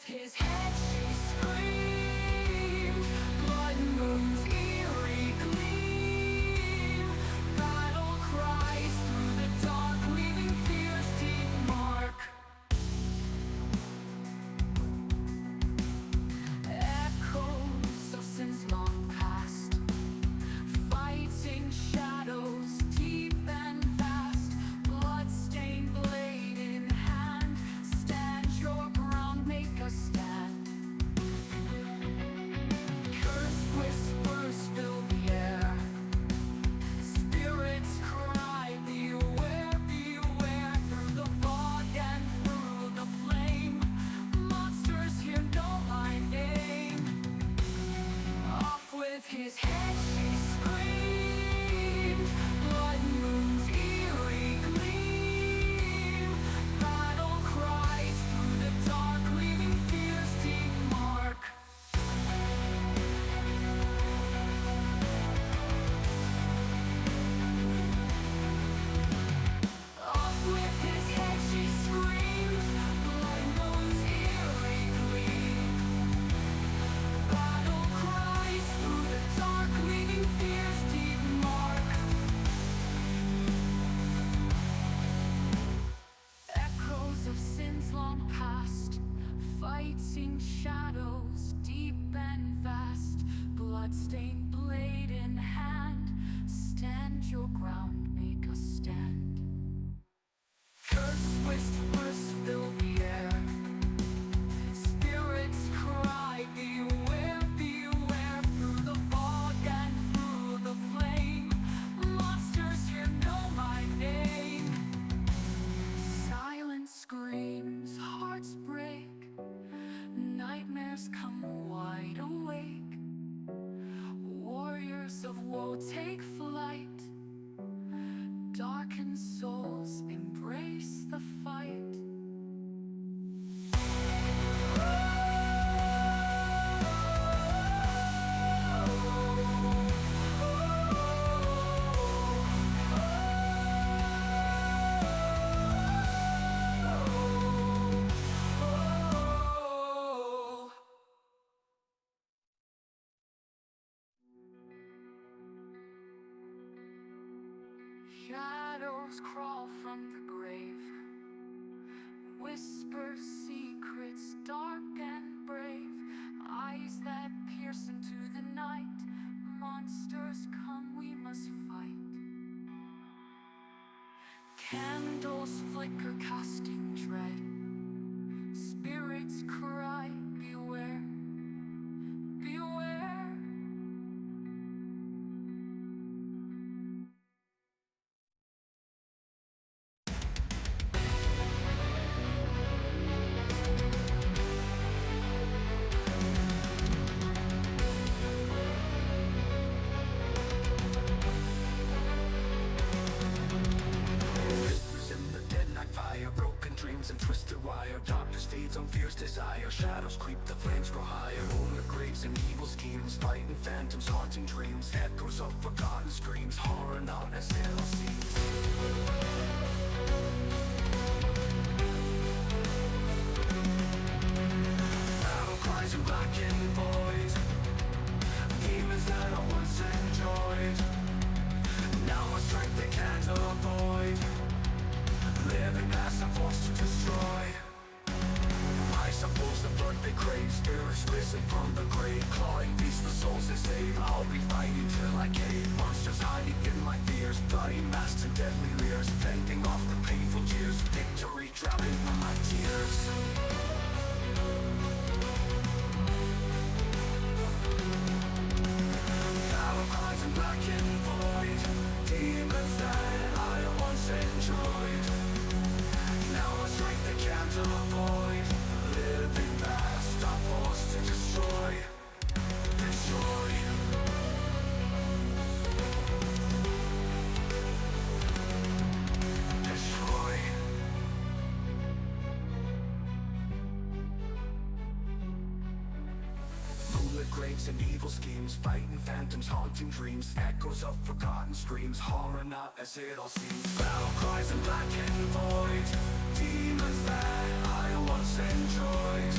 his head she screamed, blood moon's eerie gleam, battle cries through the dark, leaving fear's deep mark. Echoes of sins long past, fighting shadows deep and vast, blood-stained blade in hand, stand your ground, make a stand. Cursed whispers fill the air, spirits cry, beware, beware, through the fog and through the flame, monsters here know my name. Off with his head she screamed, blood moon's eerie gleam, battle cries through the dark, leaving fear's deep mark. Off with his head she screamed, blood moon's eerie gleam, battle cries through the dark, leaving fear's deep mark. Echoes of sins long past, fighting shadows deep and vast, blood-stained blade in hand, stand your ground, make a stand. Cursed whispers fill the air, spirits cry, beware, beware, through the fog and through the flame, monsters here know my name. Silence screams, hearts break, nightmares come wide awake, warriors of woe take flight, darkened souls embrace the fight. Shadows crawl from the grave, whisper secrets dark and brave, eyes that pierce into the night, monsters come, we must fight. Candles flicker casting dread, spirits cry, beware, beware. Whispers in the dead night fire, broken dreams and twisted wire, darkness feeds on fear's desire, shadows creep, the flames grow higher, moonlit graves and evil schemes, fighting phantoms, haunting dreams, echoes of forgotten screams, horror not as it all seems. Battle cries in black and void, demons that I once enjoyed, now a strength they can't avoid, living past I'm forced to destroy. I suppose the blood they crave, spirits risen from the grave, clawing beasts the souls they save. I'll be fighting till I cave, monsters hiding in my fears, bloody masks and deadly leers, fending off the painful jeers, victory drowning my tears. Battle cries in black and void, demons that I once enjoyed, now a strength they can't avoid, living past I'm forced to destroy, destroy. Destroy. Moonlit graves and evil schemes, fighting phantoms, haunting dreams, echoes of forgotten screams, horror not as it all seems. Battle cries in black and void, demons that I once enjoyed,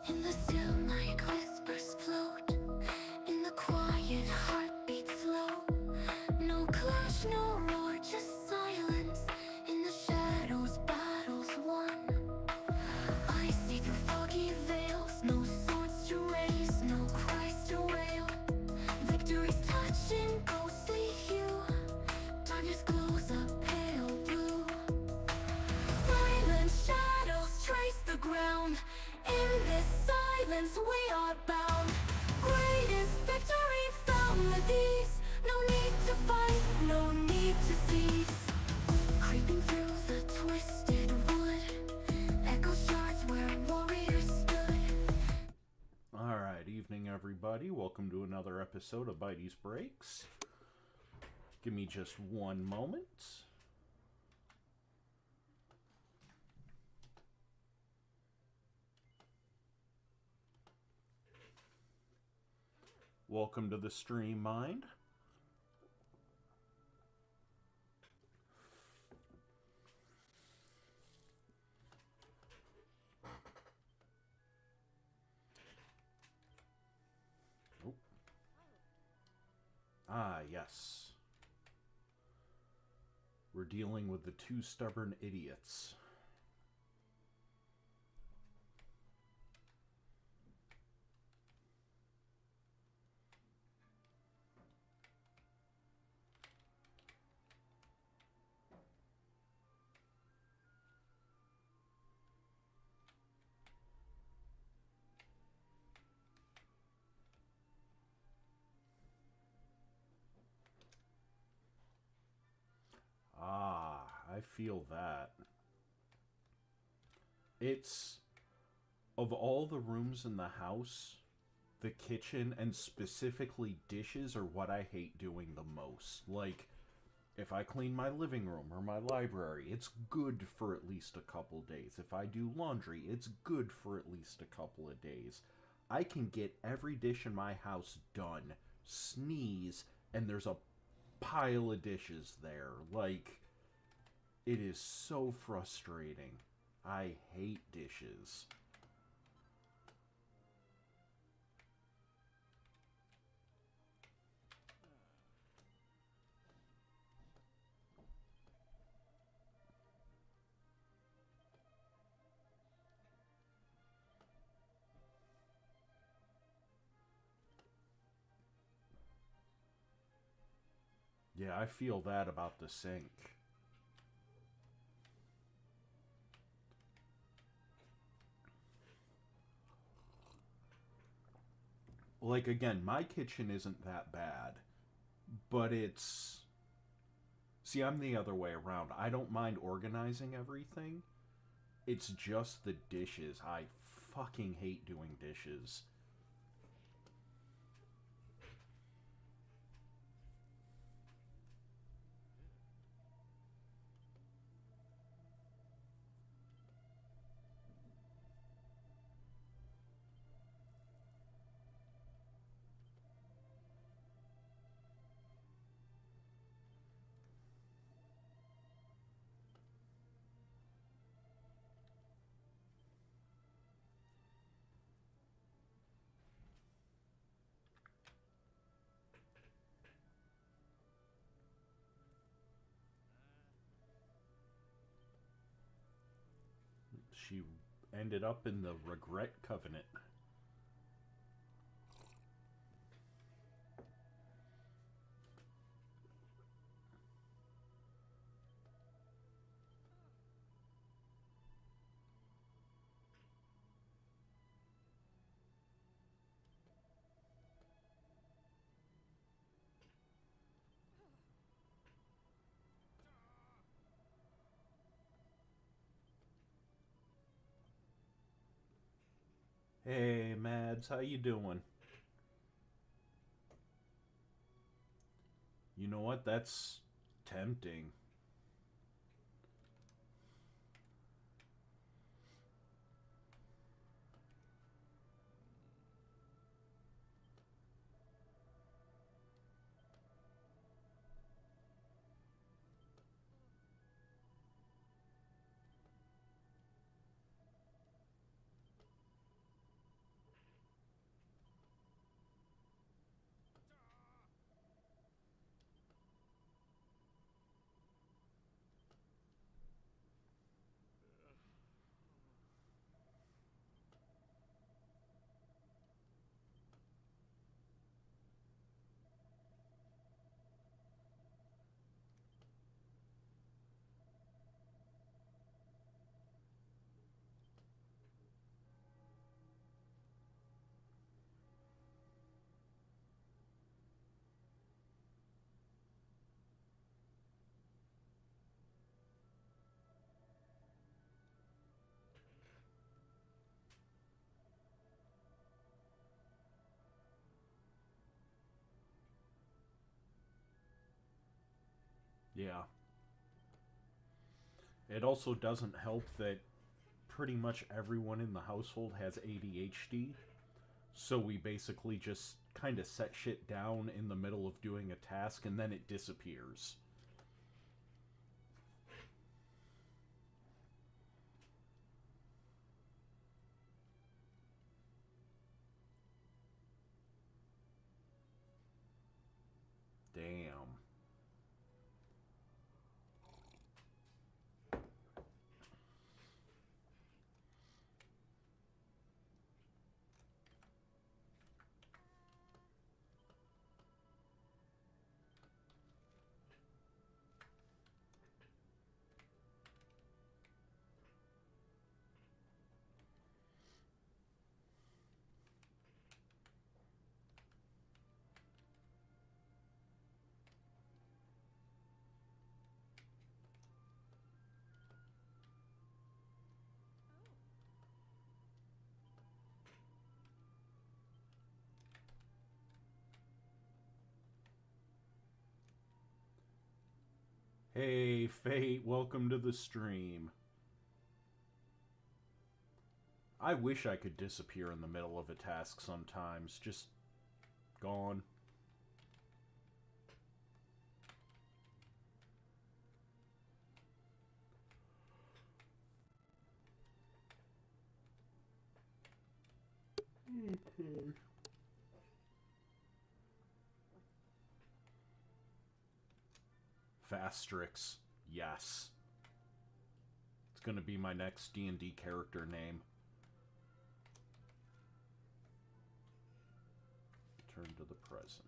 In the still night, whispers float. In the quiet, heartbeats slow. No clash, no roar, just silence. In the shadows, battles won. I see through foggy veils, no swords to raise, no cries to wail. Victory's touching ghostly hue. Darkness glows a pale blue. Silent shadows trace the ground. In this silence we are bound. Greatest victory found with ease. No need to fight, no need to cease. Creeping through the twisted wood, echo shards where warriors stood. Alright, evening everybody. Welcome to another episode of Bitey's Breaks. Give me just one moment. Welcome to the stream, Mind. Oh. Ah, yes. We're dealing with the two stubborn idiots. Ah, I feel that. It's, of all the rooms in the house, the kitchen and specifically dishes are what I hate doing the most. Like, if I clean my living room or my library, it's good for at least a couple days. If I do laundry, it's good for at least a couple of days. I can get every dish in my house done, sneeze, and there's a pile of dishes there. Like, it is so frustrating. I hate dishes. Yeah, I feel that about the sink. Like, again, my kitchen isn't that bad, but it's... See, I'm the other way around. I don't mind organizing everything. It's just the dishes. I fucking hate doing dishes. She ended up in the regret covenant. Hey, Mads, how you doing? You know what? That's tempting. Yeah. It also doesn't help that pretty much everyone in the household has ADHD, so we basically just kind of set shit down in the middle of doing a task and then it disappears. Damn. Hey, Fate, welcome to the stream. I wish I could disappear in the middle of a task sometimes. Just gone. Fastrix. Yes. It's gonna be my next D&D character name. Turn to the present.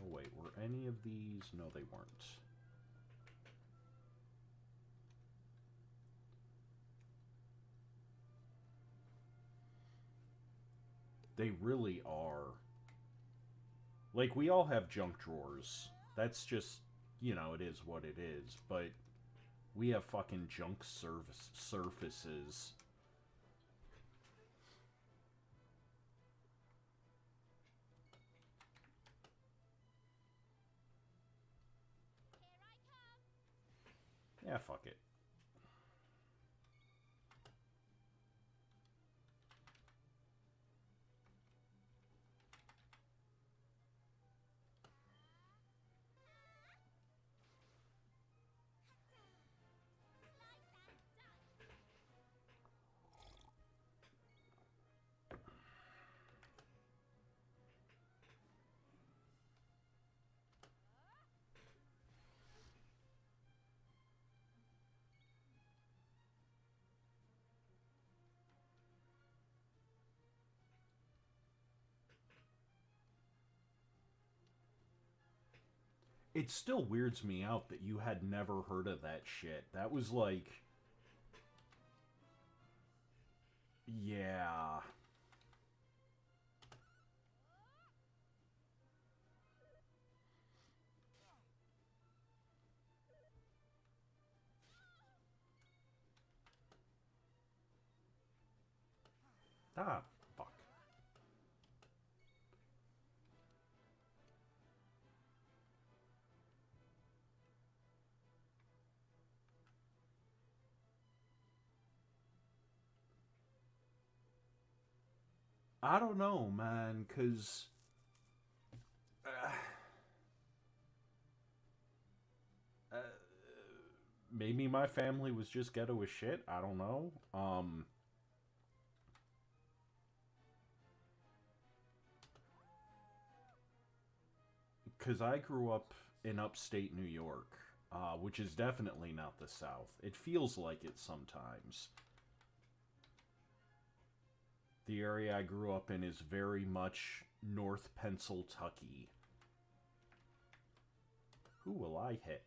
Oh wait, were any of these? No, they weren't. They really are. Like, we all have junk drawers. That's just, you know, it is what it is. But we have fucking junk surfaces. Yeah, fuck it. It still weirds me out that you had never heard of that shit. That was like... Yeah. Ah, fuck. I don't know, man, because... uh, maybe my family was just ghetto as shit. I don't know. Because I grew up in upstate New York, which is definitely not the South. It feels like it sometimes. The area I grew up in is very much North Pennsylvania. Who will I hit?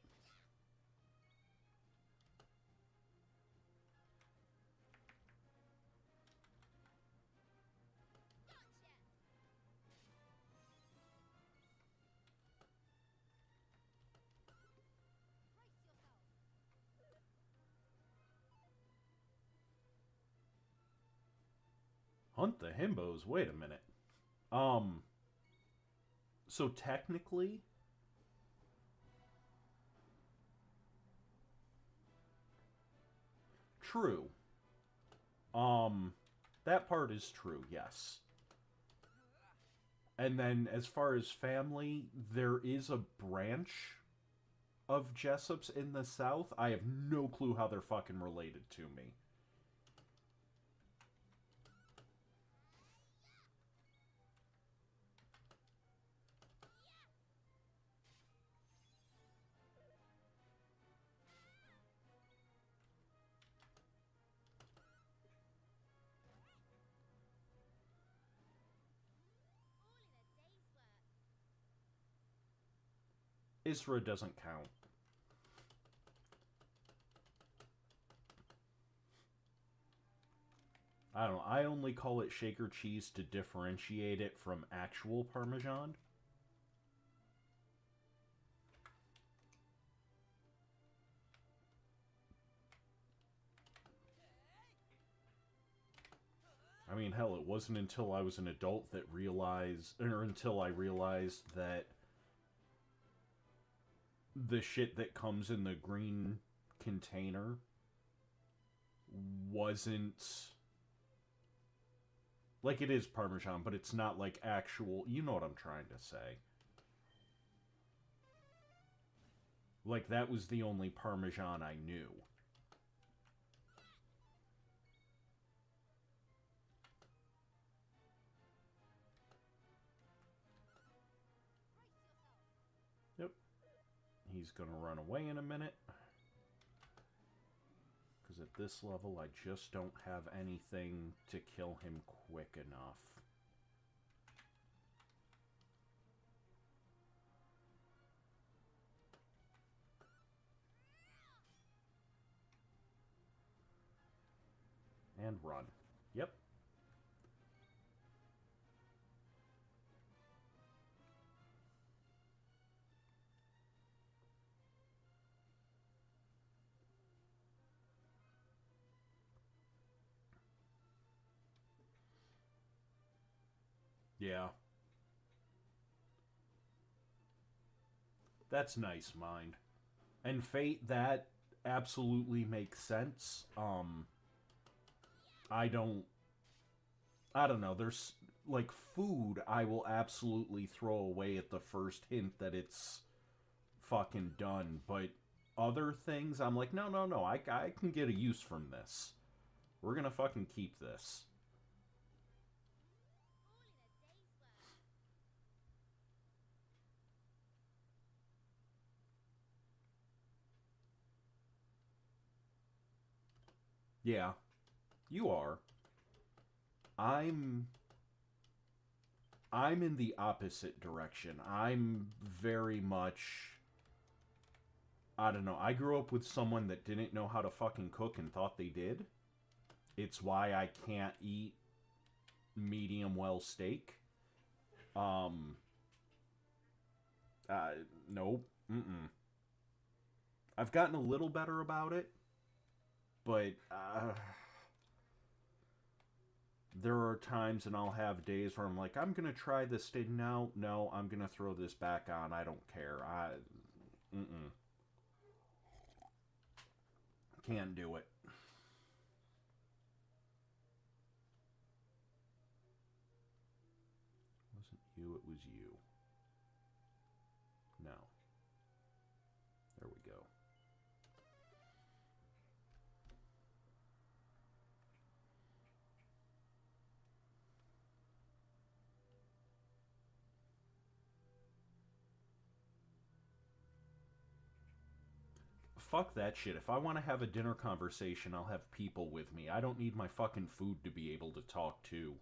Hunt the himbos? Wait a minute. Um, So technically, true. Um, that part is true, yes. And then as far as family, there is a branch of Jessups in the South. I have no clue how they're fucking related to me. Isra doesn't count. I don't know. I only call it shaker cheese to differentiate it from actual Parmesan. I mean, hell, it wasn't until I was an adult that realized, or until I realized that the shit that comes in the green container wasn't like, it is Parmesan, but it's not like actual. You know what I'm trying to say. Like, that was the only Parmesan I knew. Yep. He's gonna run away in a minute. Because at this level, I just don't have anything to kill him quick enough. And run. Yep. Yeah. That's nice, mind. And Fate, that absolutely makes sense. I don't I don't know, there's like food I will absolutely throw away at the first hint that it's fucking done, but other things I'm like, no, no, no, I can get a use from this. We're gonna fucking keep this. Yeah, you are. I'm I'm in the opposite direction. I'm very much, I don't know. I grew up with someone that didn't know how to fucking cook and thought they did. It's why I can't eat medium well steak. Um uh nope. Mm-mm. I've gotten a little better about it, but there are times and I'll have days where I'm like, I'm gonna try this steak. No, no, I'm gonna throw this back on. I don't care. Mm-mm. Can't do it. It wasn't you, it was you. No. There we go. Fuck that shit. If I want to have a dinner conversation, I'll have people with me. I don't need my fucking food to be able to talk to.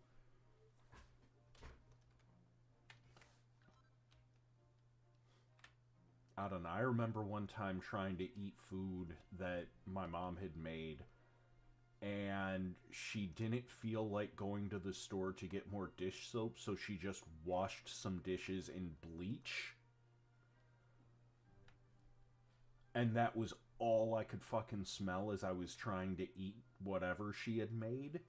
I don't know. I remember one time trying to eat food that my mom had made, and she didn't feel like going to the store to get more dish soap, so she just washed some dishes in bleach. And that was all I could fucking smell as I was trying to eat whatever she had made.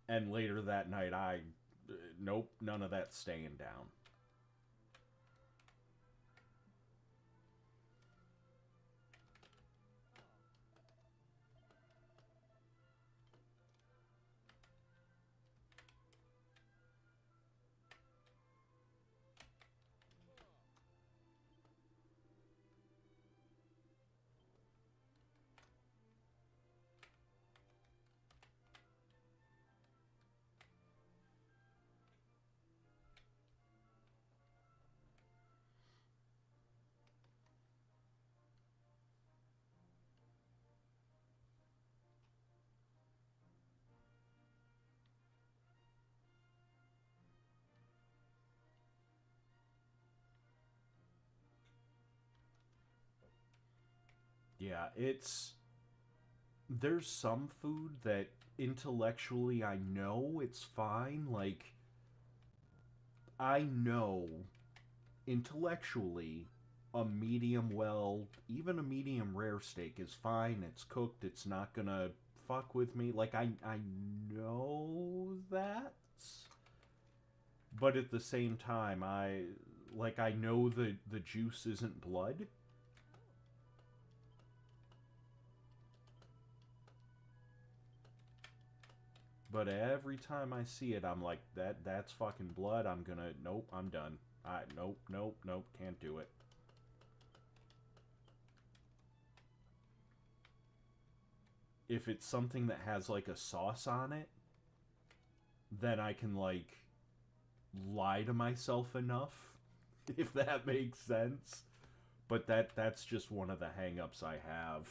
And later that night, nope, none of that staying down. Yeah, there's some food that intellectually I know it's fine. Like, I know intellectually a medium well, even a medium rare steak is fine. It's cooked, it's not gonna fuck with me. Like, I know that. But at the same time, I know the juice isn't blood. But every time I see it, I'm like, that's fucking blood. I'm gonna, nope, I'm done. Nope, nope, nope, can't do it. If it's something that has like a sauce on it, then I can like lie to myself enough, if that makes sense. But that's just one of the hangups I have.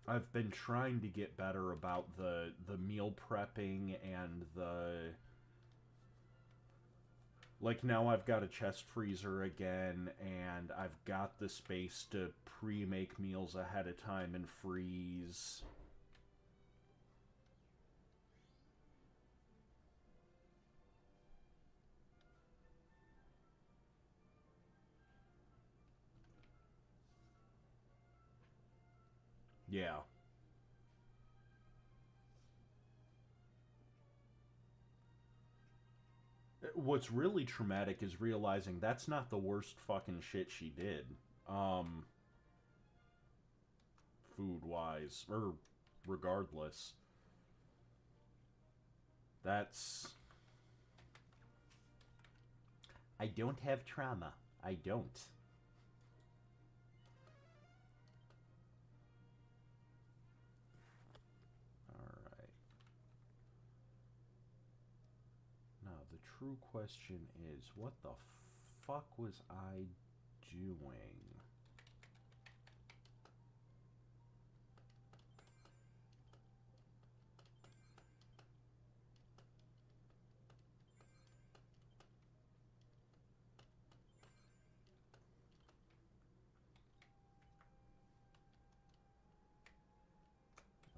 I've been trying to get better about the meal prepping and the like now I've got a chest freezer again and I've got the space to pre-make meals ahead of time and freeze. Yeah. What's really traumatic is realizing that's not the worst fucking shit she did. Um Food wise or regardless. That's I don't have trauma. I don't. All right. Now, the true question is what the fuck was I doing?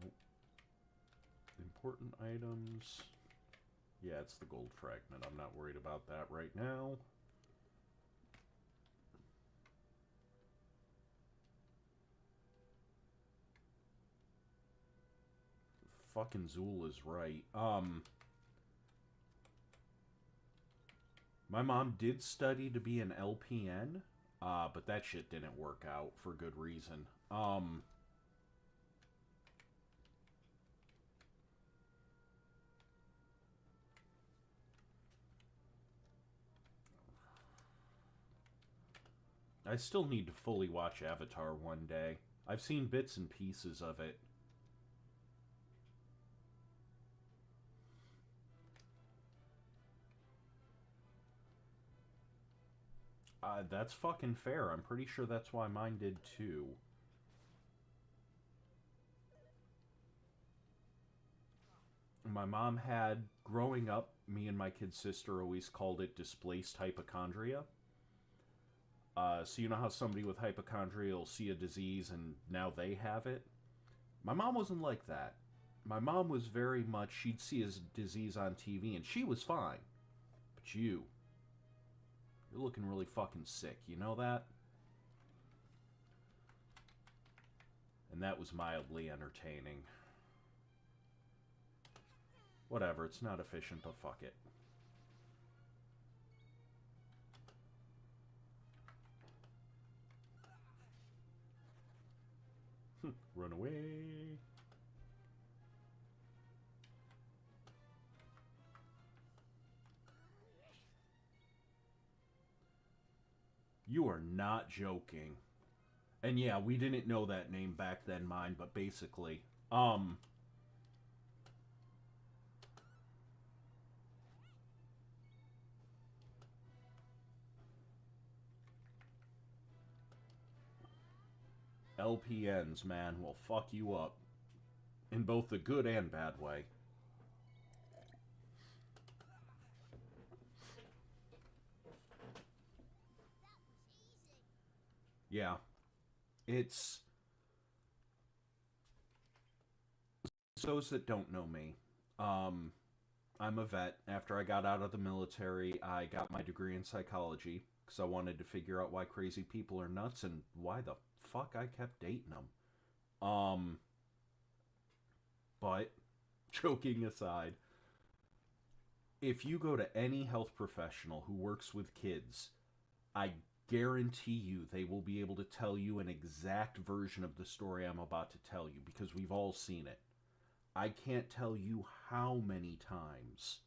Nope. Important items. Yeah, it's the gold fragment. I'm not worried about that right now. Fucking Zool is right. My mom did study to be an LPN, but that shit didn't work out for good reason. I still need to fully watch Avatar one day. I've seen bits and pieces of it. That's fucking fair. I'm pretty sure that's why mine did too. My mom had, growing up, me and my kid sister always called it displaced hypochondria. So you know how somebody with hypochondria will see a disease and now they have it? My mom wasn't like that. My mom was very much, she'd see his disease on TV and she was fine. But you're looking really fucking sick, you know that? And that was mildly entertaining. Whatever, it's not efficient, but fuck it. Run away. You are not joking. And yeah, we didn't know that name back then, mine, but basically, LPNs, man, will fuck you up in both the good and bad way. Yeah, it's those that don't know me. Um, I'm a vet. After I got out of the military, I got my degree in psychology because I wanted to figure out why crazy people are nuts and why the fuck I kept dating them. But joking aside, if you go to any health professional who works with kids, I guarantee you they will be able to tell you an exact version of the story I'm about to tell you because we've all seen it. I can't tell you how many times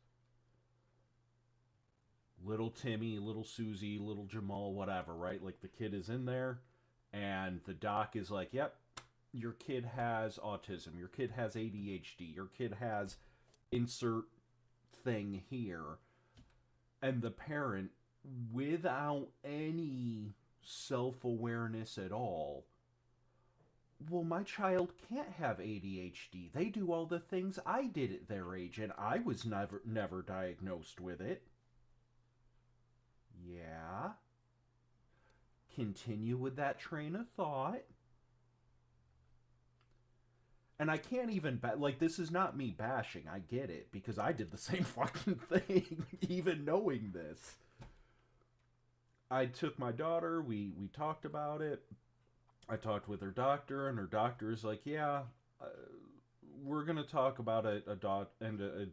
little Timmy, little Susie, little Jamal, whatever, right? Like the kid is in there and the doc is like, yep, your kid has autism, your kid has ADHD, your kid has insert thing here. And the parent, without any self awareness at all, well, my child can't have ADHD. They do all the things I did at their age, and I was never diagnosed with it. Yeah. Continue with that train of thought. And I can't even like this is not me bashing. I get it because I did the same fucking thing, even knowing this. I took my daughter. We talked about it. I talked with her doctor, and her doctor is like, "Yeah, uh, we're gonna talk about a dot and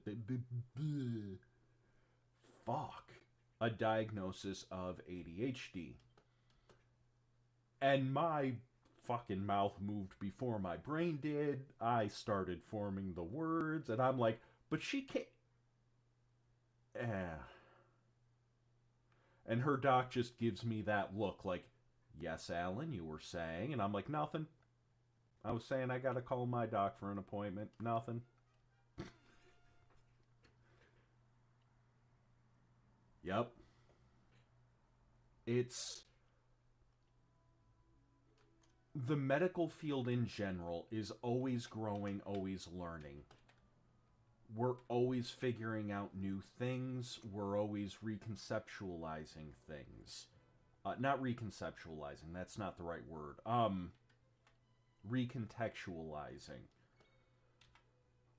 fuck a diagnosis of ADHD." And my fucking mouth moved before my brain did. I started forming the words, and I'm like, "But she can't." Eh. And her doc just gives me that look, like, "Yes, Alan, you were saying," and I'm like, "Nothing. I was saying I gotta call my doc for an appointment. Nothing." Yep. It's the medical field in general is always growing, always learning. We're always figuring out new things. We're always reconceptualizing things. Not reconceptualizing, that's not the right word. Recontextualizing.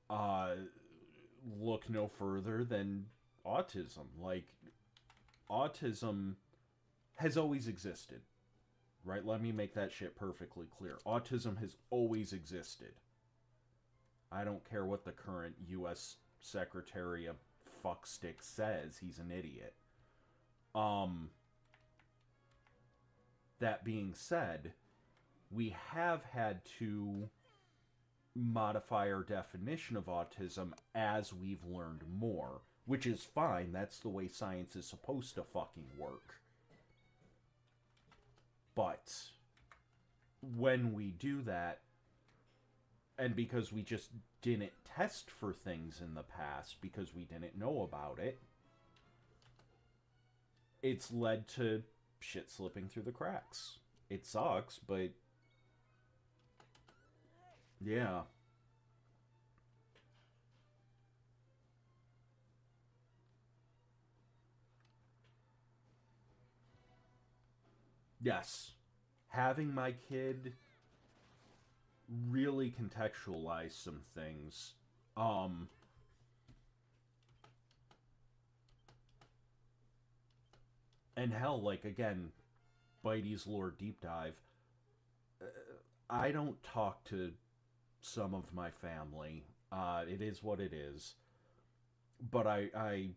Uh, Look no further than autism. Like, autism has always existed, right? Let me make that shit perfectly clear. Autism has always existed. I don't care what the current U.S. Secretary of Fuckstick says. He's an idiot. Um, that being said, we have had to modify our definition of autism as we've learned more, which is fine. That's the way science is supposed to fucking work. But when we do that, and because we just didn't test for things in the past because we didn't know about it, it's led to shit slipping through the cracks. It sucks, but yeah. Yes. Having my kid really contextualize some things. Um and hell, like again, Bitey's lore deep dive. I don't talk to some of my family. It is what it is. But I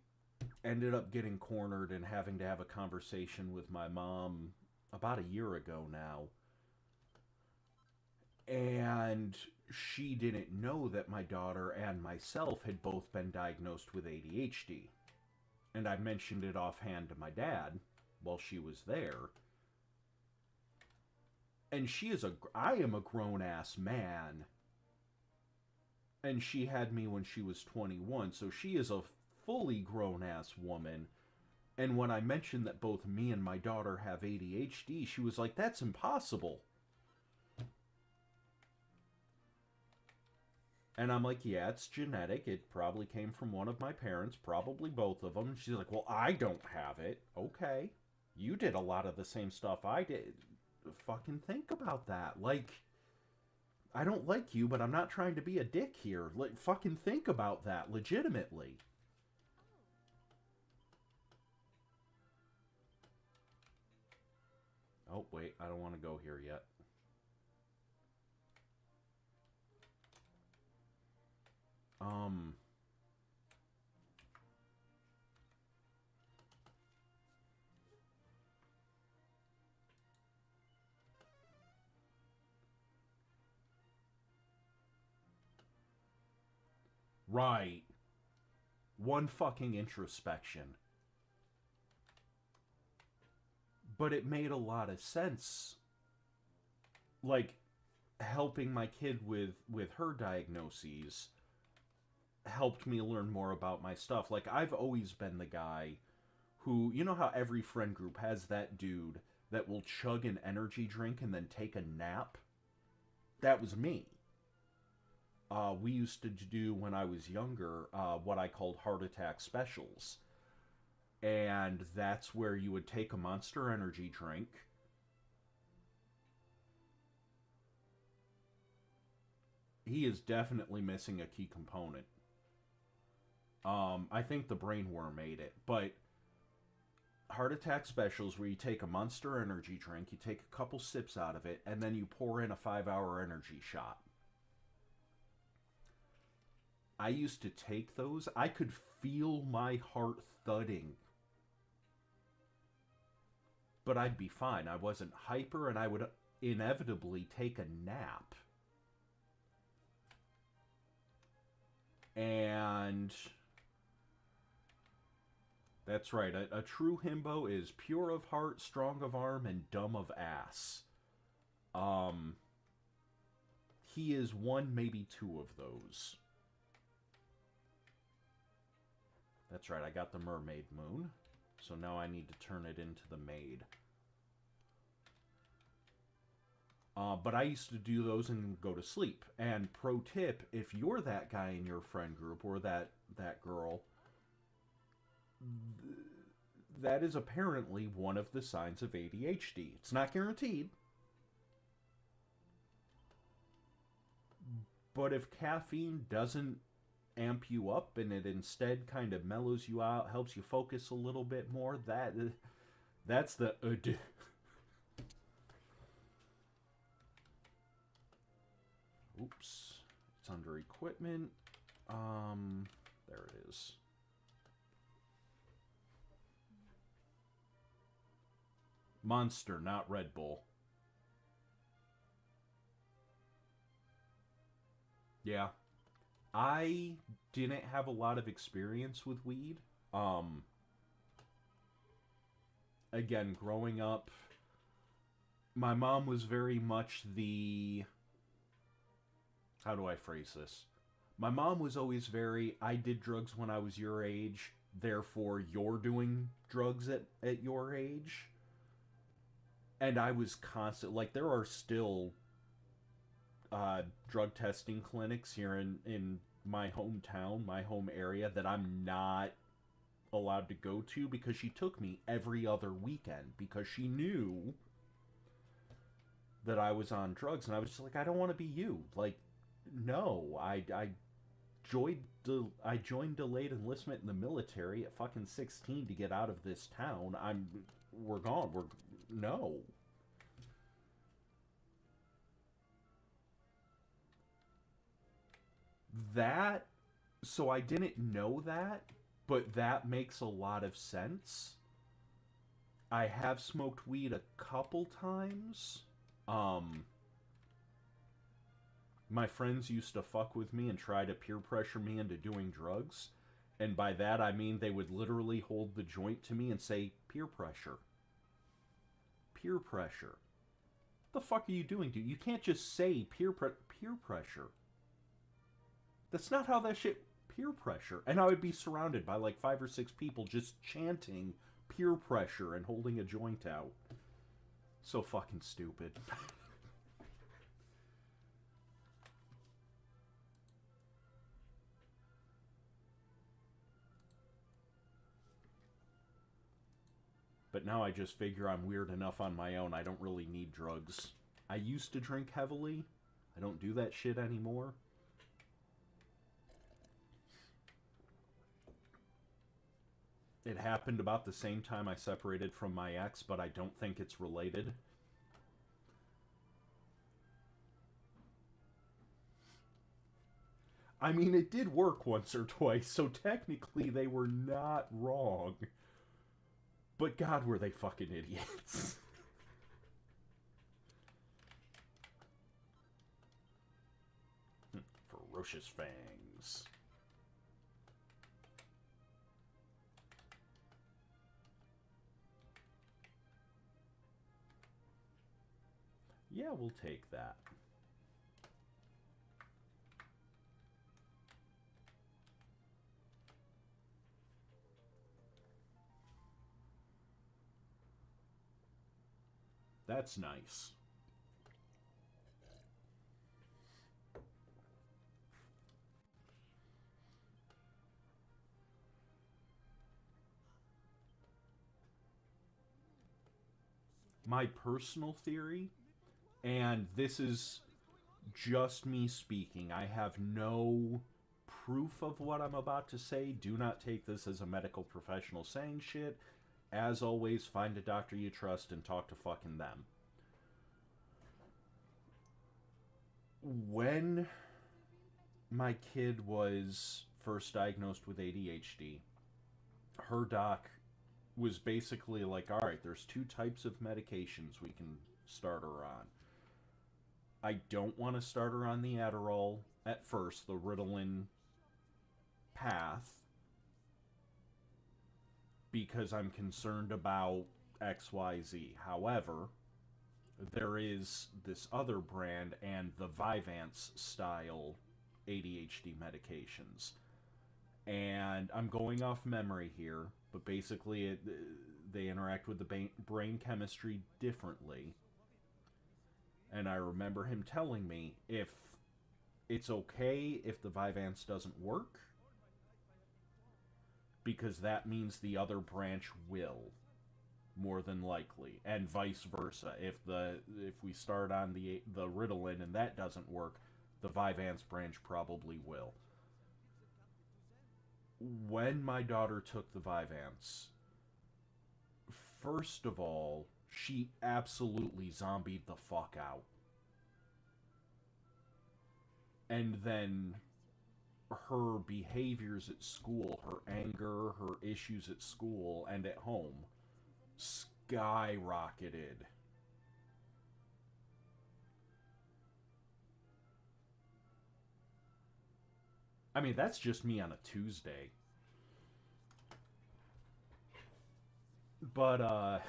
ended up getting cornered and having to have a conversation with my mom about a year ago now. And she didn't know that my daughter and myself had both been diagnosed with ADHD. And I mentioned it offhand to my dad while she was there. And I am a grown ass man. And she had me when she was 21, so she is a fully grown ass woman. And when I mentioned that both me and my daughter have ADHD, she was like, "That's impossible." And I'm like, yeah, it's genetic. It probably came from one of my parents, probably both of them. She's like, well, I don't have it. Okay. You did a lot of the same stuff I did. Fucking think about that. Like, I don't like you, but I'm not trying to be a dick here. Like, fucking think about that legitimately. Oh, wait, I don't want to go here yet. Um, right. One fucking introspection. But it made a lot of sense. Like, helping my kid with her diagnoses helped me learn more about my stuff. Like, I've always been the guy who, you know how every friend group has that dude that will chug an energy drink and then take a nap? That was me. We used to do, when I was younger, what I called heart attack specials. And that's where you would take a Monster Energy drink. He is definitely missing a key component. I think the brainworm made it, but heart attack specials where you take a Monster Energy drink, you take a couple sips out of it, and then you pour in a 5-hour energy shot. I used to take those. I could feel my heart thudding. But I'd be fine. I wasn't hyper, and I would inevitably take a nap. And that's right. A true himbo is pure of heart, strong of arm, and dumb of ass. He is one, maybe two of those. That's right, I got the mermaid moon. So now I need to turn it into the maid. But I used to do those and go to sleep. And pro tip, if you're that guy in your friend group or that girl, that is apparently one of the signs of ADHD. It's not guaranteed. But if caffeine doesn't amp you up and it instead kind of mellows you out, helps you focus a little bit more, that's the oops, it's under equipment. There it is. Monster, not Red Bull. Yeah. I didn't have a lot of experience with weed. Um, Again, growing up, my mom was very much the... How do I phrase this? My mom was always very, I did drugs when I was your age, therefore you're doing drugs at your age. And I was constant, like, there are still drug testing clinics here in my hometown, my home area, that I'm not allowed to go to because she took me every other weekend because she knew that I was on drugs, and I was just like, I don't want to be you. Like, no, I joined delayed enlistment in the military at fucking 16 to get out of this town. We're gone. No. That, so I didn't know that, but that makes a lot of sense. I have smoked weed a couple times. My friends used to fuck with me and try to peer pressure me into doing drugs. And by that I mean they would literally hold the joint to me and say, peer pressure. Peer pressure. What the fuck are you doing, dude? You can't just say peer pressure. That's not how that shit... Peer pressure. And I would be surrounded by like 5 or 6 people just chanting peer pressure and holding a joint out. So fucking stupid. But now I just figure I'm weird enough on my own. I don't really need drugs. I used to drink heavily. I don't do that shit anymore. It happened about the same time I separated from my ex, but I don't think it's related. I mean, it did work once or twice, so technically they were not wrong. But God, were they fucking idiots. Ferocious fangs. Yeah, we'll take that. That's nice. My personal theory, and this is just me speaking, I have no proof of what I'm about to say. Do not take this as a medical professional saying shit. As always, find a doctor you trust and talk to fucking them. When my kid was first diagnosed with ADHD, her doc was basically like, all right, there's two types of medications we can start her on. I don't want to start her on the Adderall at first, the Ritalin path, because I'm concerned about XYZ. However, there is this other brand and the Vyvanse style ADHD medications. And I'm going off memory here, but basically they interact with the brain chemistry differently. And I remember him telling me if it's okay if the Vyvanse doesn't work, because that means the other branch will, more than likely, and vice versa. If we start on the Ritalin and that doesn't work, the Vyvanse branch probably will. When my daughter took the Vyvanse, first of all, she absolutely zombied the fuck out. And then her behaviors at school, her anger, her issues at school and at home skyrocketed. I mean, that's just me on a Tuesday. But,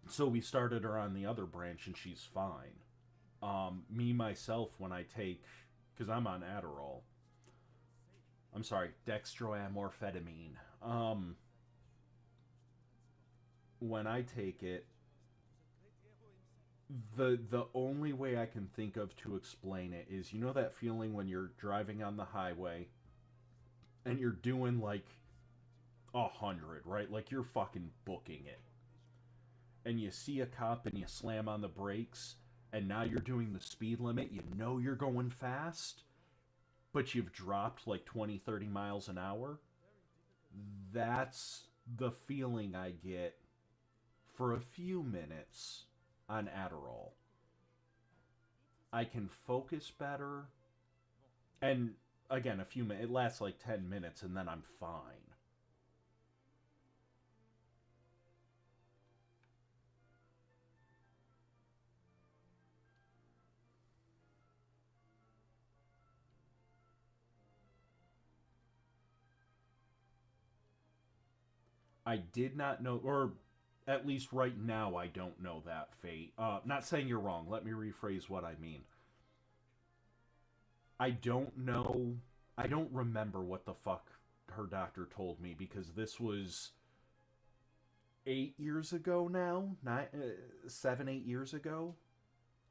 so we started her on the other branch and she's fine. Me, myself, when I take, because I'm on Adderall. I'm sorry, dextroamphetamine. When I take it, the only way I can think of to explain it is, you know that feeling when you're driving on the highway and you're doing like 100, right? Like you're fucking booking it. And you see a cop and you slam on the brakes, and now you're doing the speed limit. You know you're going fast, but you've dropped like 20, 30 miles an hour. That's the feeling I get for a few minutes on Adderall. I can focus better. And again, a few minutes. It lasts like 10 minutes and then I'm fine. I did not know, or at least right now, I don't know that, Fate. Not saying you're wrong. Let me rephrase what I mean. I don't know. I don't remember what the fuck her doctor told me, because this was 8 years ago now. 7, 8 years ago.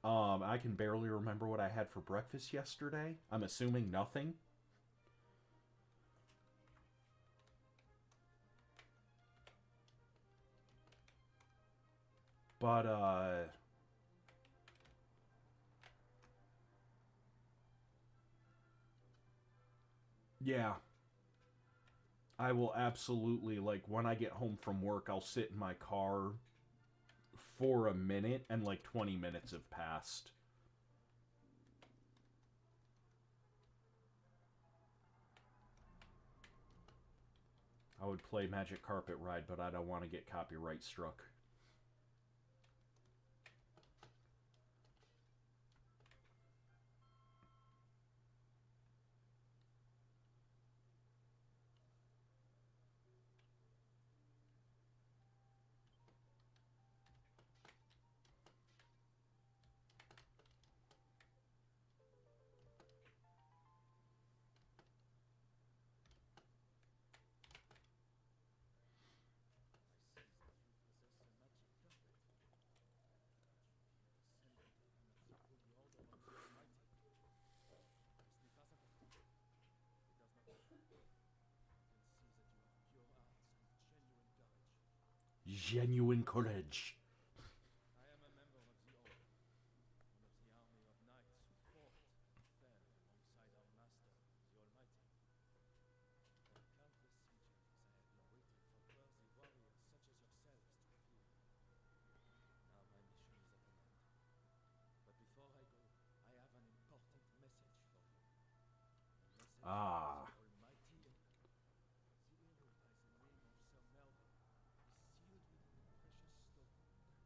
I can barely remember what I had for breakfast yesterday. I'm assuming nothing. But, yeah. I will absolutely, like, when I get home from work, I'll sit in my car for a minute, and, like, 20 minutes have passed. I would play Magic Carpet Ride, but I don't want to get copyright struck. Genuine courage. I am a member of the Order, one of the army of knights who fought and fell alongside our master, the Almighty. For countless centuries I have been waiting for worthy warriors such as yourselves to appear. Now my mission is at an end. But before I go, I have an important message for you. A message from Ah. the Almighty. The arrow by the name of Sir Melvin is sealed within the precious stone.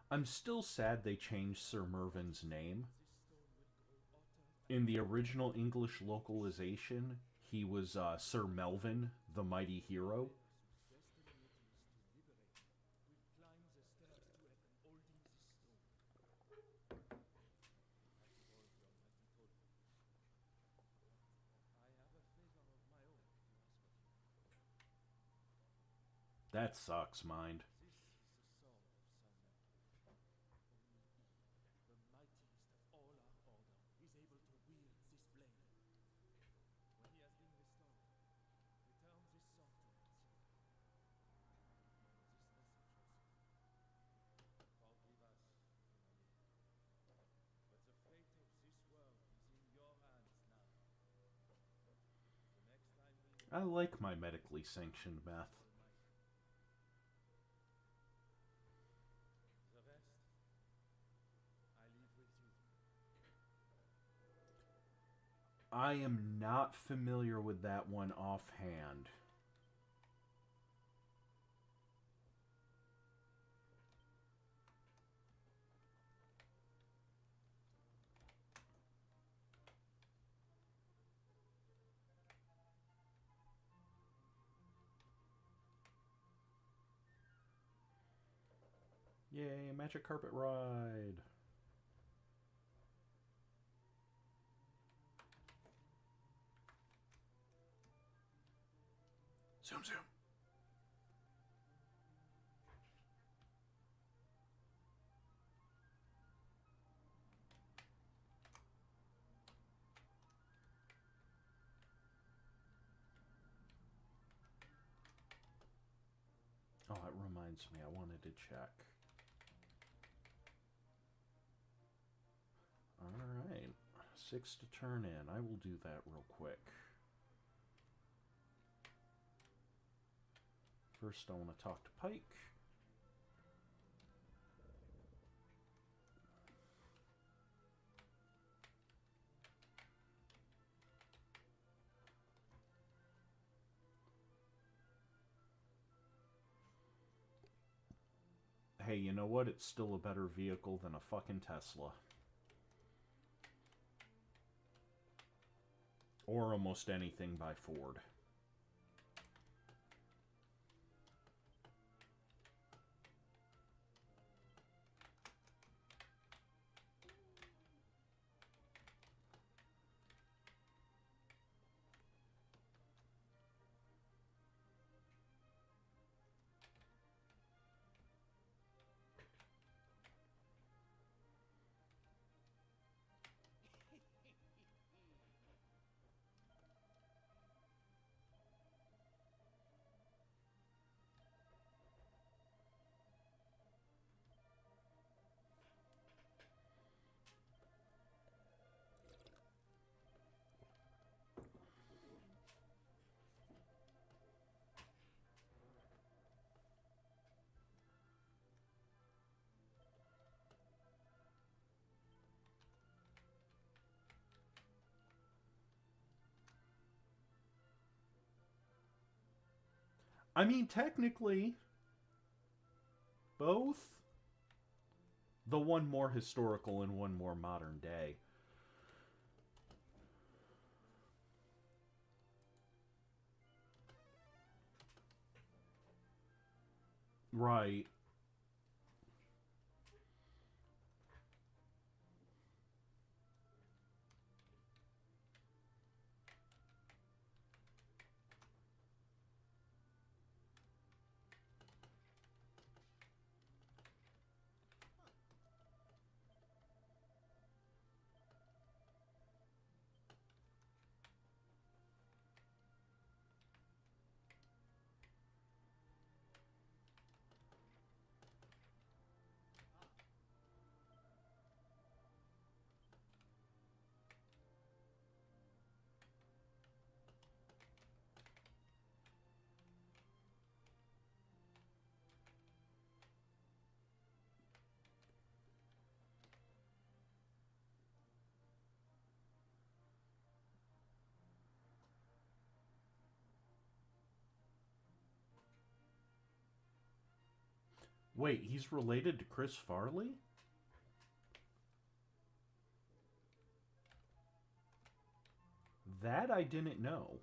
I'm still sad they changed Sir Mervin's name. This stone will grow hotter In the original English localization, he was Sir Melvin, the mighty hero. whose destiny it is to liberate will climb the stairs to heaven holding this stone. That is all the Almighty told me. But I have a favor of my own to ask of you. That sucks, mind. This is the sword of Sir Melvin. Only he, the mightiest of all our order, is able to wield this blade. When he has been restored, return this sword to him, sir. Give him this message also. Forgive us, Chevalier. But the fate of this world is in your hands now. The next time we meet, I like my medically sanctioned meth. Almighty. The rest, I leave with you. I am not familiar with that one offhand. Yay, Magic Carpet Ride! Zoom, zoom. Oh, that reminds me, I wanted to check. Alright, 6 to turn in. I will do that real quick. First, I want to talk to Pike. Hey, you know what? It's still a better vehicle than a fucking Tesla. Or almost anything by Ford. I mean, technically, both. The one more historical and one more modern day. Right. Wait, he's related to Chris Farley? That I didn't know.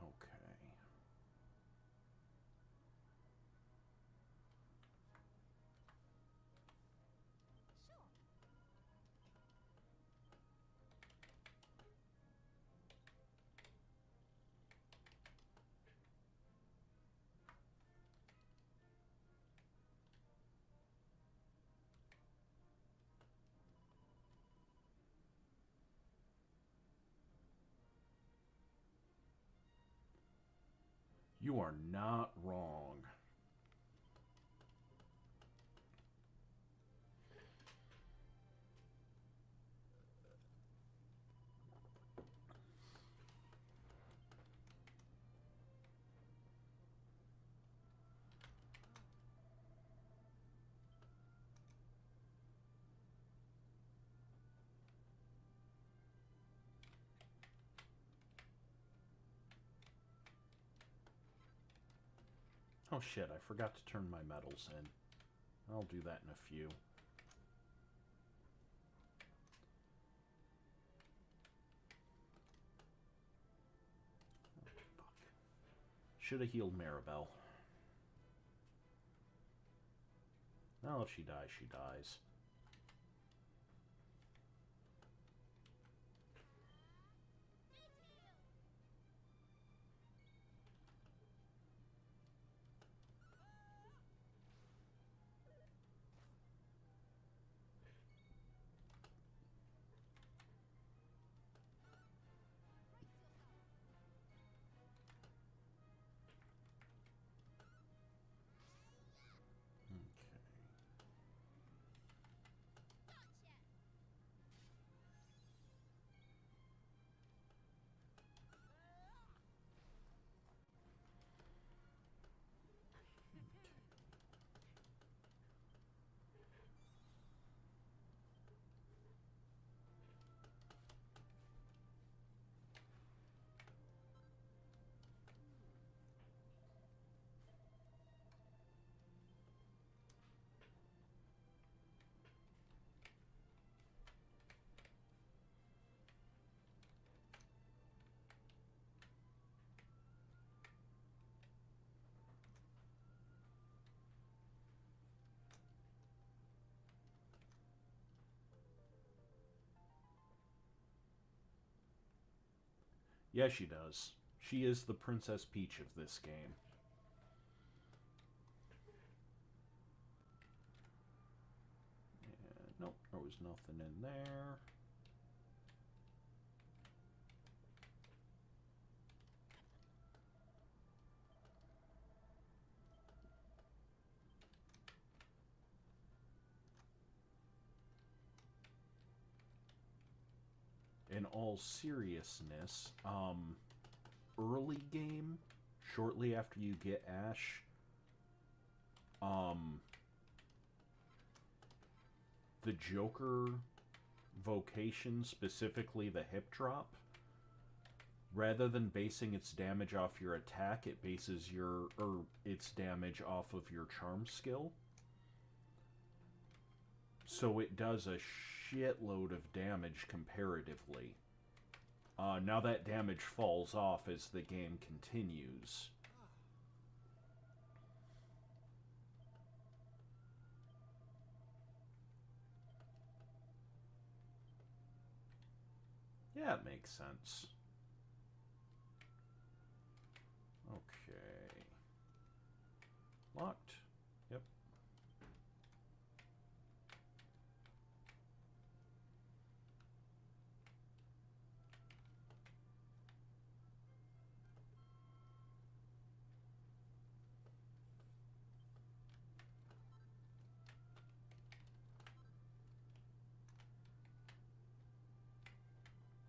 Okay. You are not wrong. Oh shit, I forgot to turn my metals in. I'll do that in a few. Fuck. Should have healed Maribel. Well, if she dies, she dies. Okay. Yeah, she does. She is the Princess Peach of this game. And, nope, there was nothing in there. In all seriousness, early game, shortly after you get Ash, um, the Joker vocation, specifically the hip drop, rather than basing its damage off your attack, it bases its damage off of your charm skill. So it does a shitload of damage comparatively. Now that damage falls off as the game continues. Yeah, it makes sense. Okay. Locked. Yep.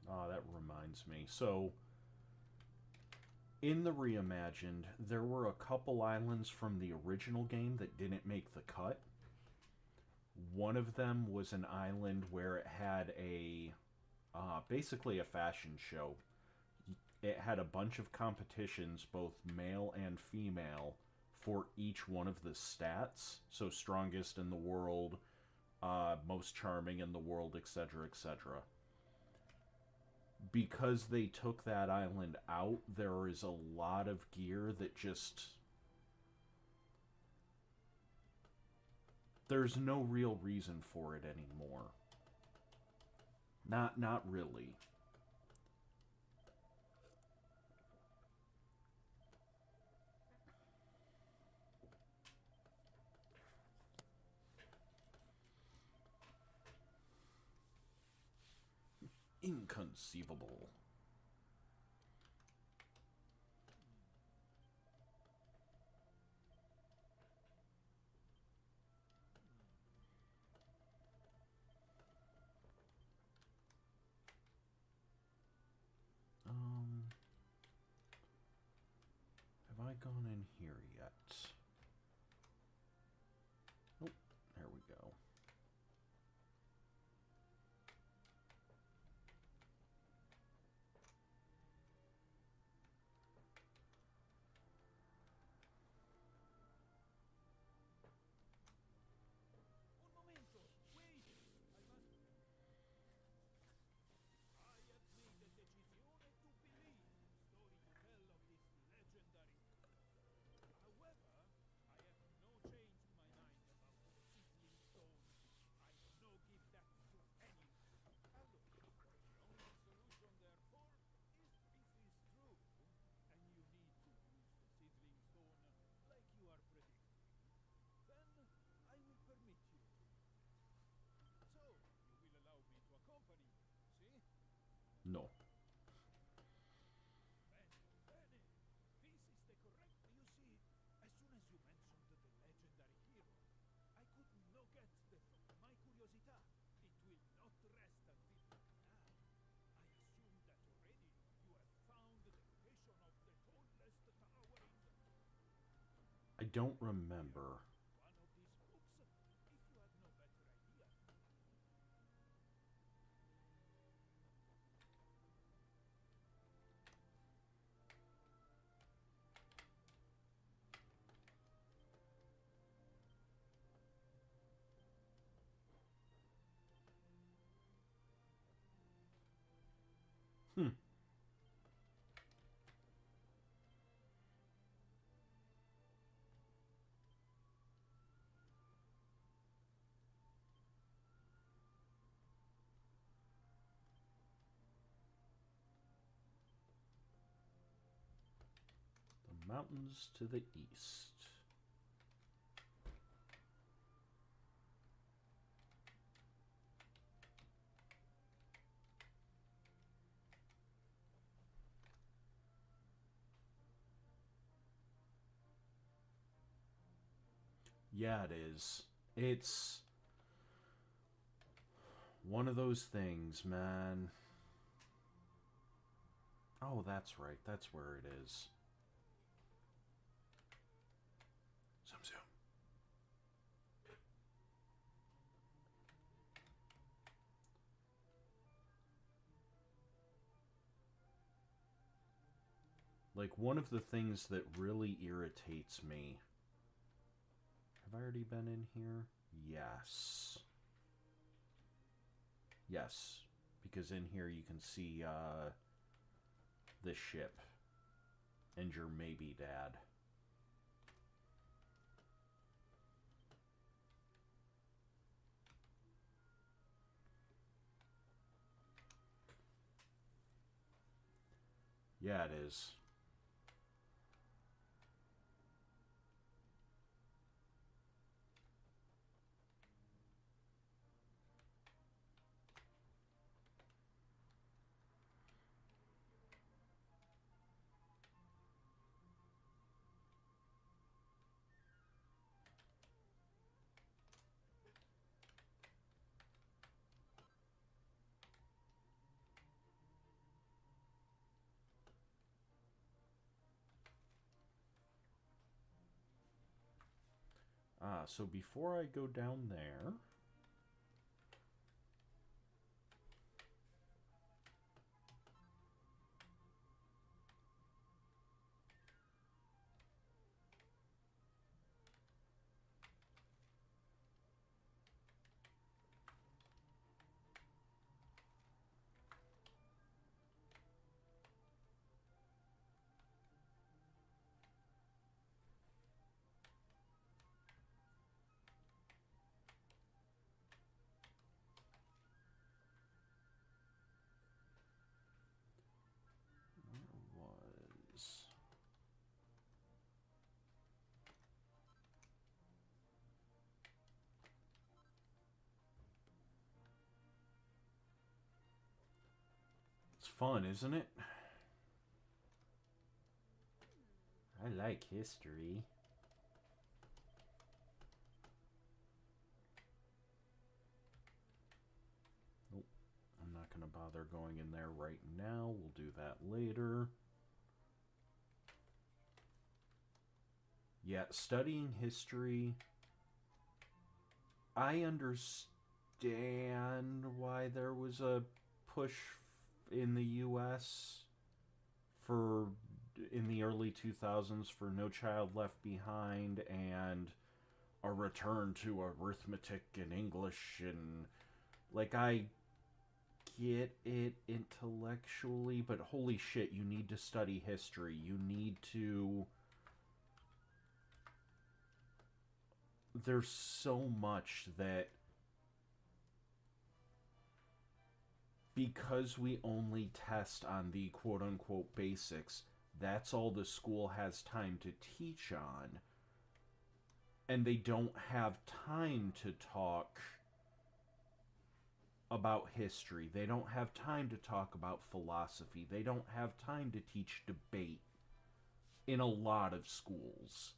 Ah, that reminds me. So, in the reimagined, there were a couple islands from the original game that didn't make the cut. One of them was an island where it had basically a fashion show. It had a bunch of competitions, both male and female, for each one of the stats. So strongest in the world, most charming in the world, etc., etc. Because they took that island out, there is a lot of gear that just... There's no real reason for it anymore. Not really. Inconceivable. Have I gone in here yet? Nope. There we go. No. I don't remember. Hmm. mountains to the east. Yeah, it is. It's one of those things, man. Oh, that's right. That's where it is. Zoom, zoom. Like, one of the things that really irritates me. Have I already been in here? Yes. Yes. Because in here you can see, the ship. And your maybe dad. Yeah, it is. So before I go down there... was... It's fun, isn't it? I like history. Nope. I'm not going to bother going in there right now. We'll do that later. Yeah, studying history... I understand why there was a push in the US for in the early 2000s for No Child Left Behind and a return to arithmetic and English, and like, I get it intellectually, but holy shit, you need to study history. You need to... There's so much that, because we only test on the quote-unquote basics, that's all the school has time to teach on. And they don't have time to talk about history. They don't have time to talk about philosophy. They don't have time to teach debate in a lot of schools.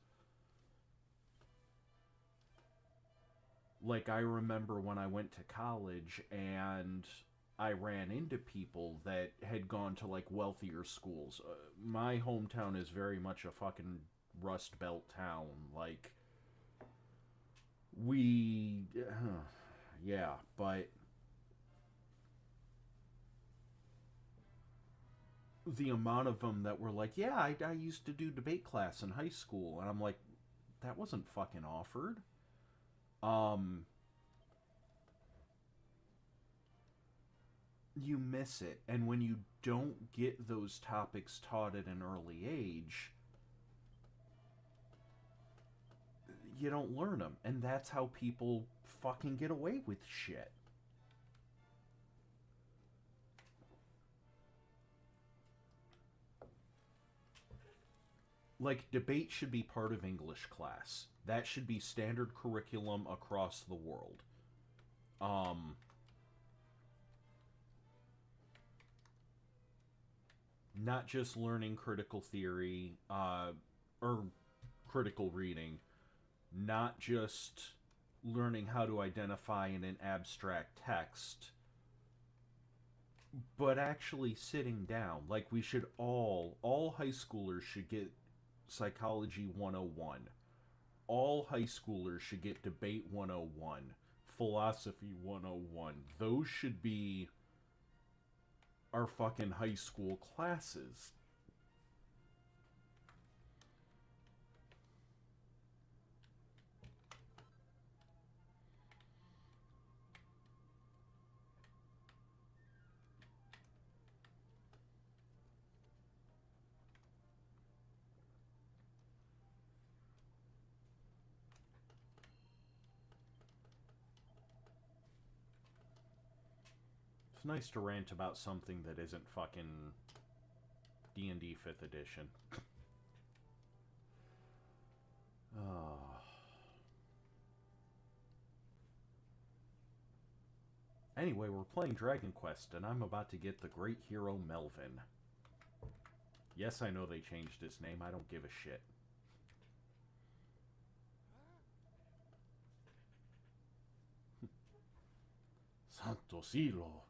Like, I remember when I went to college and I ran into people that had gone to, like, wealthier schools. My hometown is very much a fucking Rust Belt town. Like, we... yeah, but... the amount of them that were like, yeah, I used to do debate class in high school. And I'm like, that wasn't fucking offered. You miss it. And when you don't get those topics taught at an early age, you don't learn them. And that's how people fucking get away with shit. like, debate should be part of English class. That should be standard curriculum across the world. Um, Not just learning critical theory, or critical reading, not just learning how to identify in an abstract text, but actually sitting down. Like, we should all high schoolers should get Psychology 101. All high schoolers should get Debate 101, Philosophy 101. Those should be our fucking high school classes. It's nice to rant about something that isn't fucking D&D 5th edition. Oh. Anyway, we're playing Dragon Quest, and I'm about to get the great hero Melvin. Yes, I know they changed his name. I don't give a shit. Santo cielo.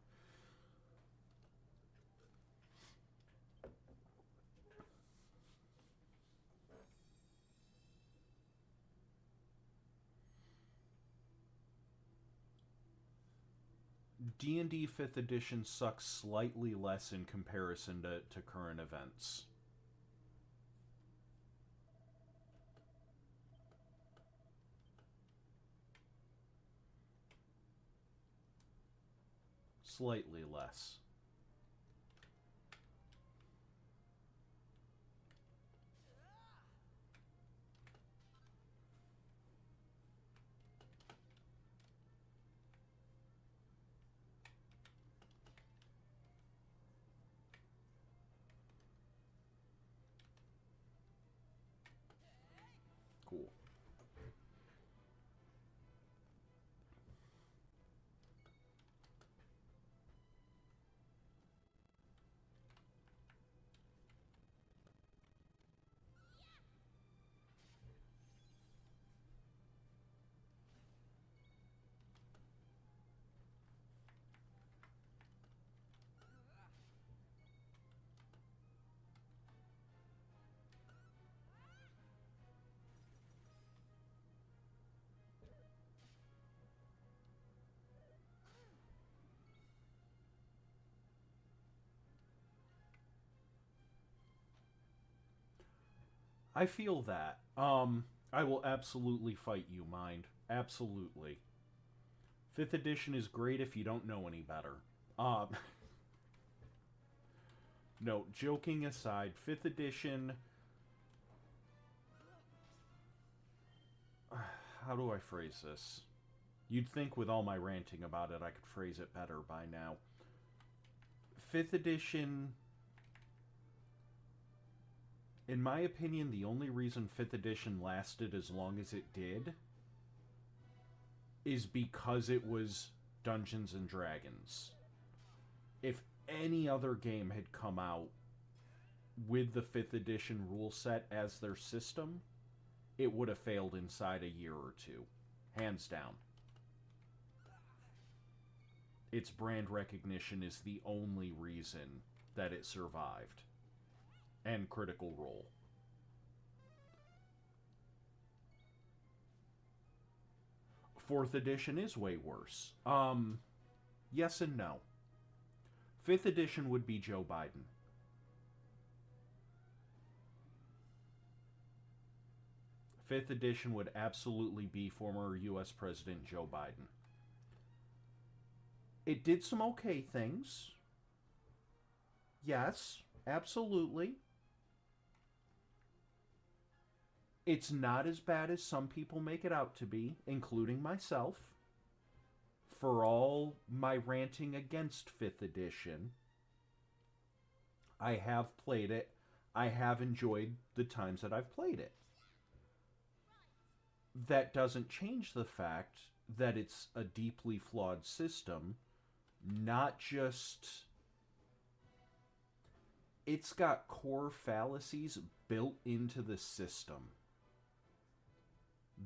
D&D 5th edition sucks slightly less in comparison to current events. Slightly less. Cool. I feel that. I will absolutely fight you, Mind. Absolutely. 5th edition is great if you don't know any better. Um, no, joking aside, 5th edition. How do I phrase this? You'd think with all my ranting about it, I could phrase it better by now. 5th edition, in my opinion, the only reason 5th edition lasted as long as it did is because it was Dungeons and Dragons. If any other game had come out with the 5th edition rule set as their system, it would have failed inside a year or two. Hands down. Its brand recognition is the only reason that it survived. And Critical Role. Fourth edition is way worse. Yes and no. 5th edition would be Joe Biden. Fifth edition would absolutely be former U.S. President Joe Biden. It did some okay things. Yes, absolutely. It's not as bad as some people make it out to be, including myself. For all my ranting against 5th edition, I have played it. I have enjoyed the times that I've played it. That doesn't change the fact that it's a deeply flawed system, not just. It's got core fallacies built into the system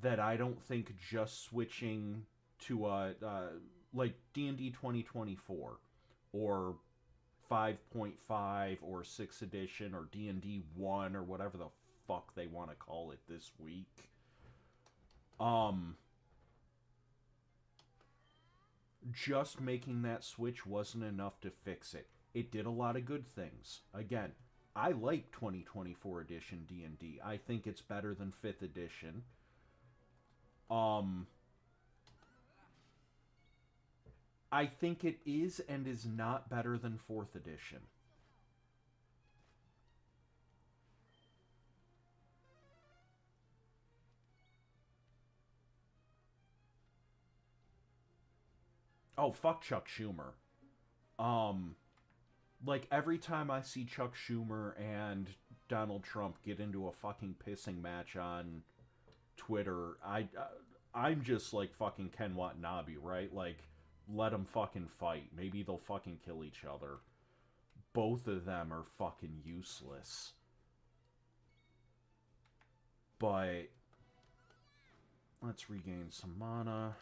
that I don't think just switching to like D&D 2024 or 5.5 or 6th edition or D&D 1 or whatever the fuck they want to call it this week. Just making that switch wasn't enough to fix it. It did a lot of good things. Again, I like 2024 edition D&D. I think it's better than 5th edition. I think it is and is not better than 4th edition. Oh, fuck Chuck Schumer. Like, every time I see Chuck Schumer and Donald Trump get into a fucking pissing match on Twitter, I'm just like fucking Ken Watanabe, right? Like, let them fucking fight. Maybe they'll fucking kill each other. Both of them are fucking useless. But let's regain some mana.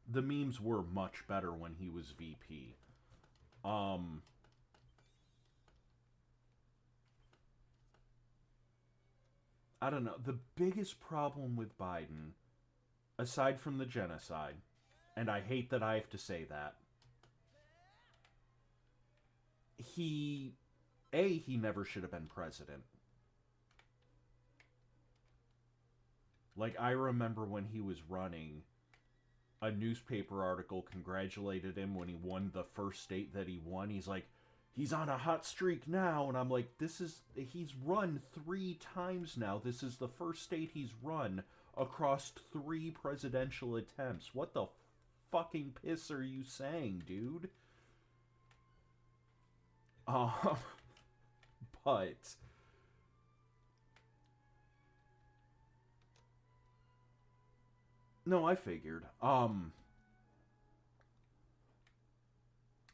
The memes were much better when he was VP. I don't know. The biggest problem with Biden, aside from the genocide, and I hate that I have to say that, he never should have been president. Like, I remember when he was running, a newspaper article congratulated him when he won the first state that he won. He's like, he's on a hot streak now. And I'm like, he's run 3 times now. This is the first state he's run across 3 presidential attempts. What the fucking piss are you saying, dude? But no, I figured. Oh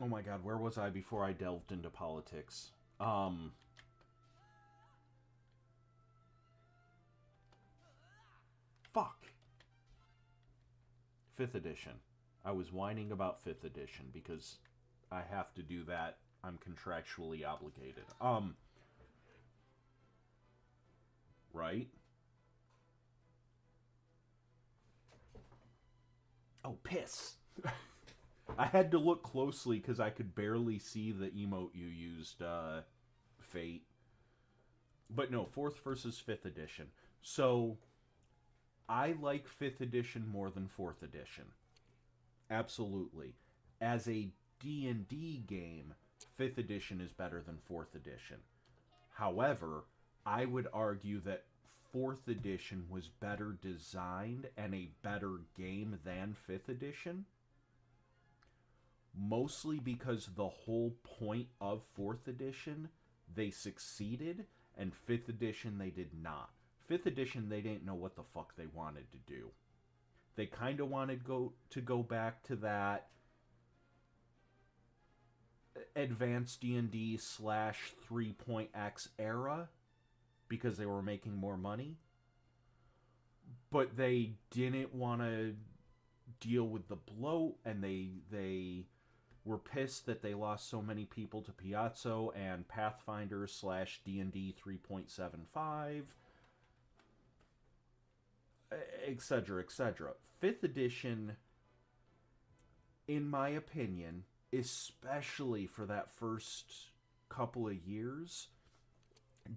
my god, where was I before I delved into politics? Fuck. 5th edition. I was whining about 5th edition because I have to do that. I'm contractually obligated. Right? Oh, piss. I had to look closely because I could barely see the emote you used, Fate. But no, 4th versus 5th edition. So, I like 5th edition more than 4th edition. Absolutely. As a D&D game, 5th edition is better than 4th edition. However, I would argue that 4th edition was better designed and a better game than 5th edition. Mostly because the whole point of 4th edition, they succeeded, and 5th edition, they did not. 5th edition, they didn't know what the fuck they wanted to do. They kind of wanted to go back to that advanced D&D / 3.x era because they were making more money. But they didn't want to deal with the bloat, and they were pissed that they lost so many people to Piazzo and Pathfinder / D&D 3.75, etc., etc. 5th edition, in my opinion, especially for that first couple of years,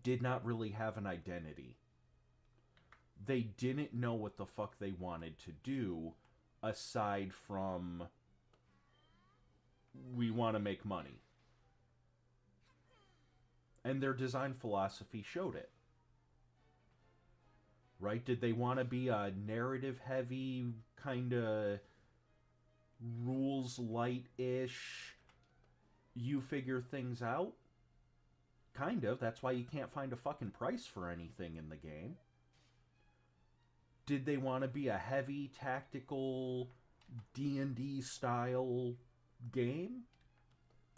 did not really have an identity. They didn't know what the fuck they wanted to do aside from, we want to make money. And their design philosophy showed it. Right? Did they want to be a narrative heavy, kind of rules light-ish, you figure things out? Kind of. That's why you can't find a fucking price for anything in the game. Did they want to be a heavy tactical D&D style game?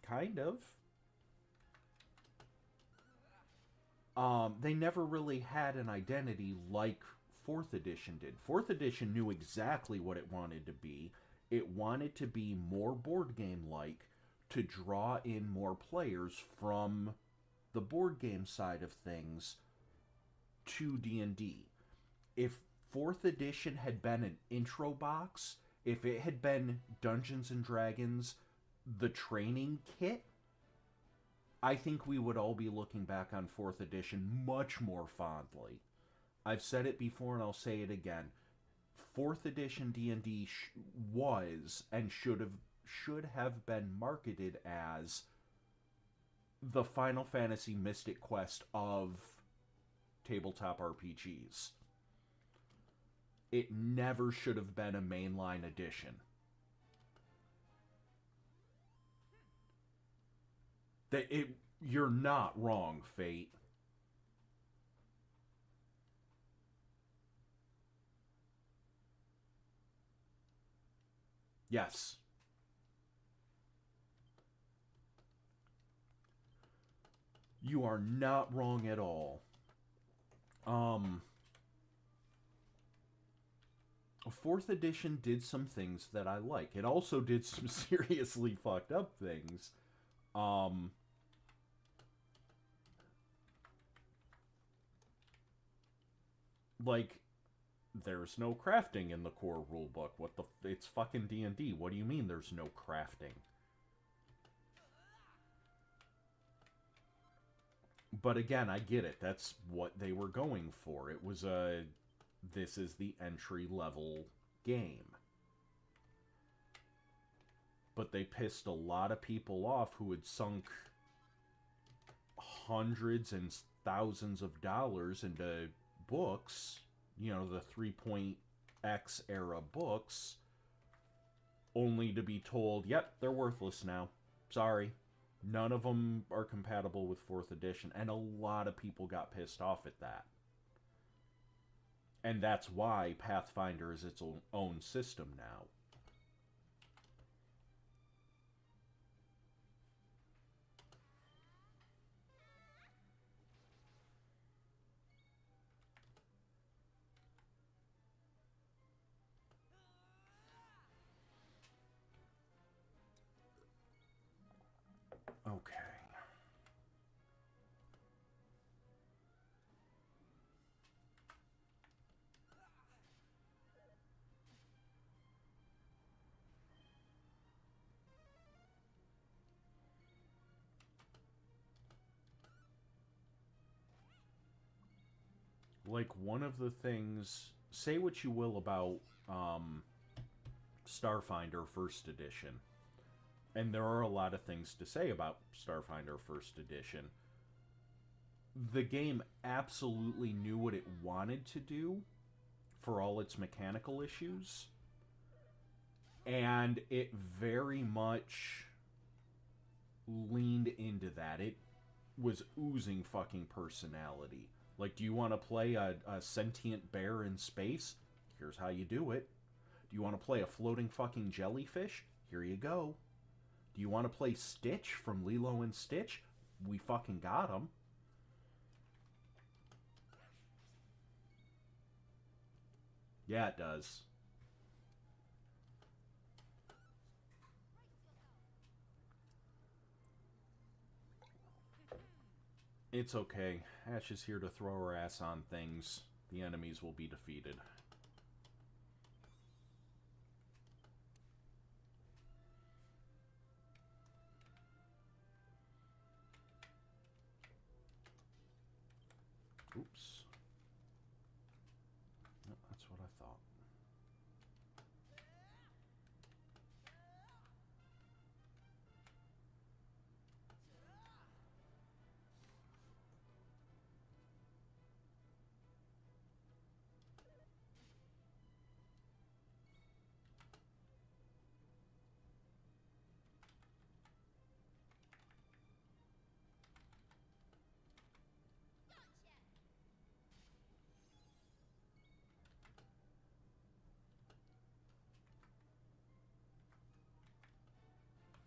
Kind of. They never really had an identity like 4th edition did. 4th edition knew exactly what it wanted to be. It wanted to be more board game like to draw in more players from the board game side of things to D&D. If 4th edition had been an intro box, if it had been Dungeons and Dragons the training kit, I think we would all be looking back on 4th edition much more fondly. I've said it before and I'll say it again. 4th edition D&D was and should have been marketed as the Final Fantasy Mystic Quest of tabletop RPGs. It never should have been a mainline edition. You're not wrong, Fate. Yes. You are not wrong at all. 4th edition did some things that I like. It also did some seriously fucked up things. Like, there's no crafting in the core rulebook. It's fucking D&D. What do you mean there's no crafting? But again, I get it. That's what they were going for. It was this is the entry level game. But they pissed a lot of people off who had sunk hundreds and thousands of dollars into books, you know, the 3.x era books, only to be told, yep, they're worthless now. Sorry. None of them are compatible with 4th edition, and a lot of people got pissed off at that. And that's why Pathfinder is its own system now. Okay. Like, one of the things, say what you will about Starfinder First Edition, and there are a lot of things to say about Starfinder First Edition. The game absolutely knew what it wanted to do for all its mechanical issues, and it very much leaned into that. It was oozing fucking personality. Like, do you want to play a sentient bear in space? Here's how you do it. Do you want to play a floating fucking jellyfish? Here you go. Do you want to play Stitch from Lilo and Stitch? We fucking got him. Yeah, it does. It's okay. Ash is here to throw her ass on things. The enemies will be defeated. Oops. Yep, that's what I thought.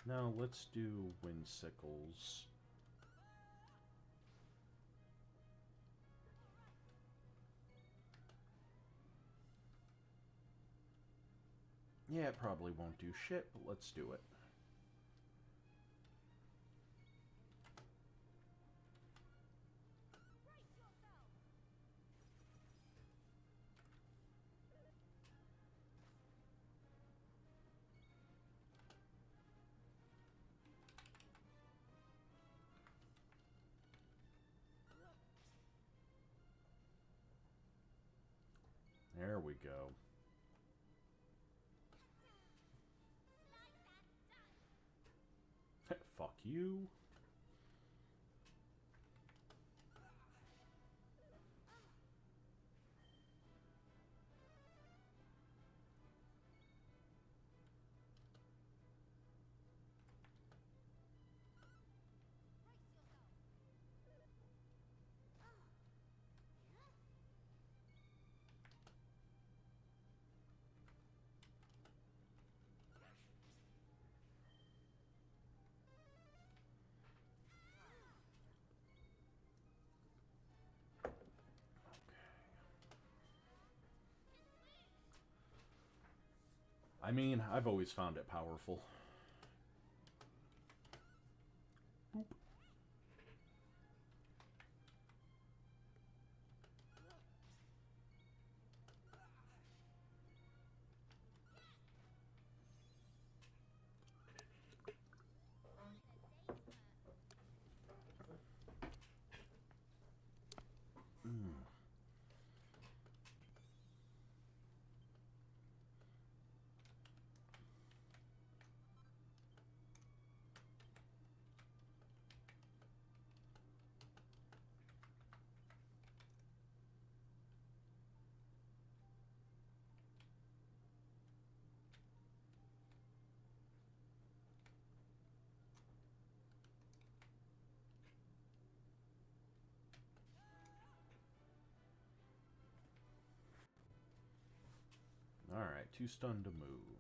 No, let's do Windsickles. Yeah, it probably won't do shit, but let's do it. There we go. Fuck you. I mean, I've always found it powerful. Boop. Alright, too stunned to move.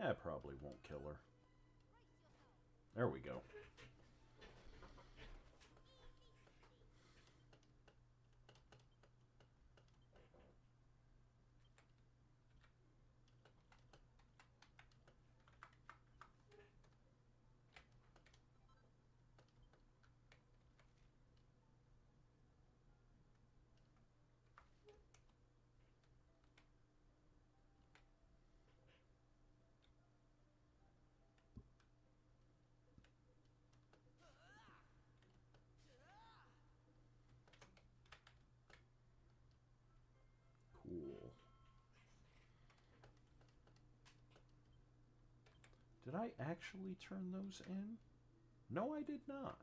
Eh, probably won't kill her. There we go. Cool. Did I actually turn those in? No, I did not.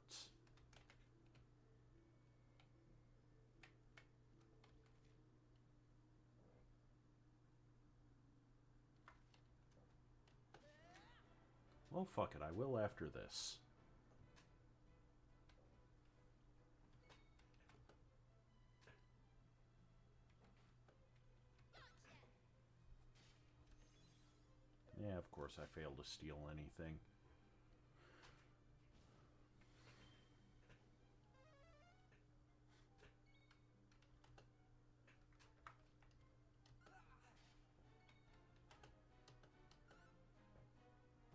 Well, fuck it. I will after this. Yeah, of course I failed to steal anything.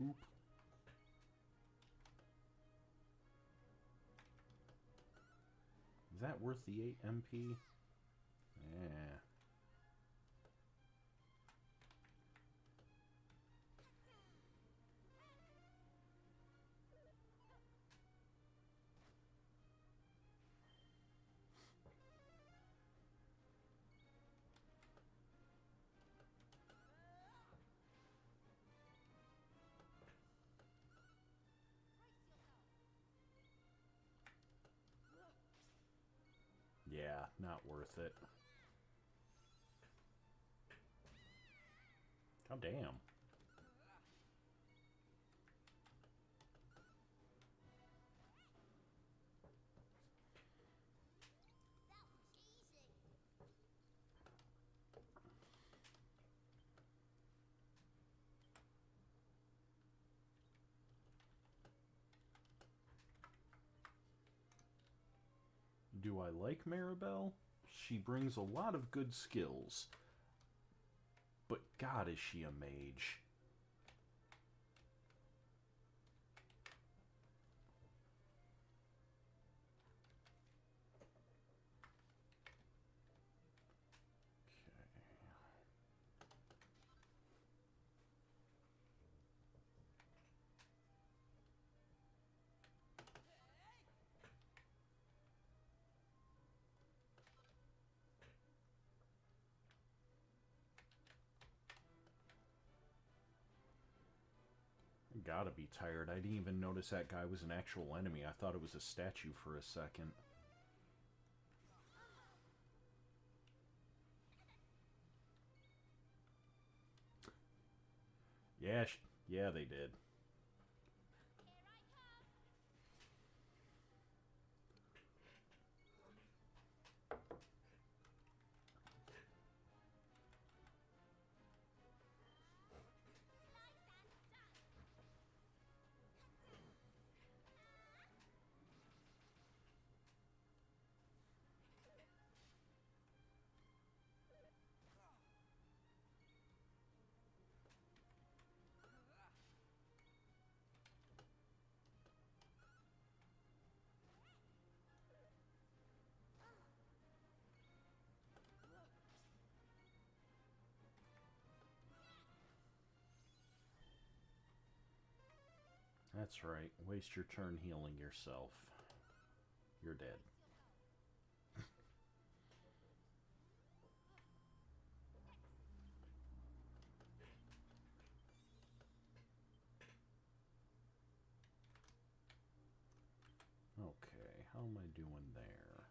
Oop. that worth the 8 MP? Yeah. Yeah, not worth it. Oh, damn. Do I like Maribel? She brings a lot of good skills. But God, is she a mage. Gotta be tired. I didn't even notice that guy was an actual enemy. I thought it was a statue for a second. Yeah, yeah, they did. That's right. Waste your turn healing yourself. You're dead. Okay, how am I doing there?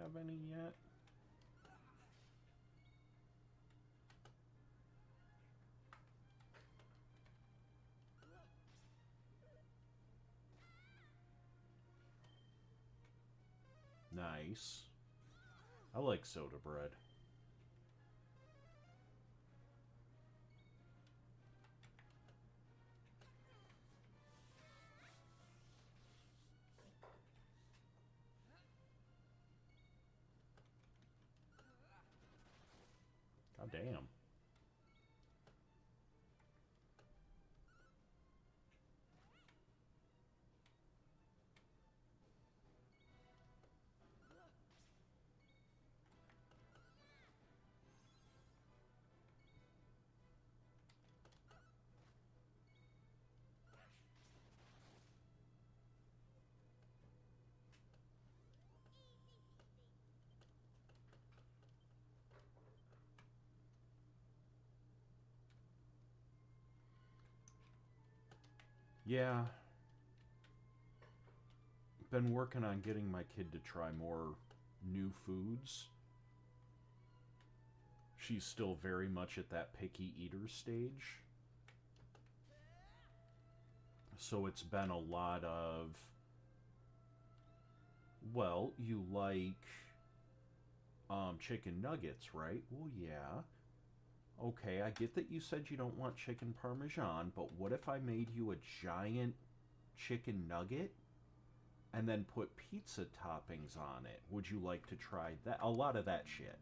have any yet. Nice. I like soda bread. God damn. Yeah. Been working on getting my kid to try more new foods. She's still very much at that picky eater stage. So it's been a lot of, well, you like chicken nuggets, right? Well, yeah. Okay, I get that you said you don't want chicken parmesan, but what if I made you a giant chicken nugget and then put pizza toppings on it? Would you like to try that? A lot of that shit.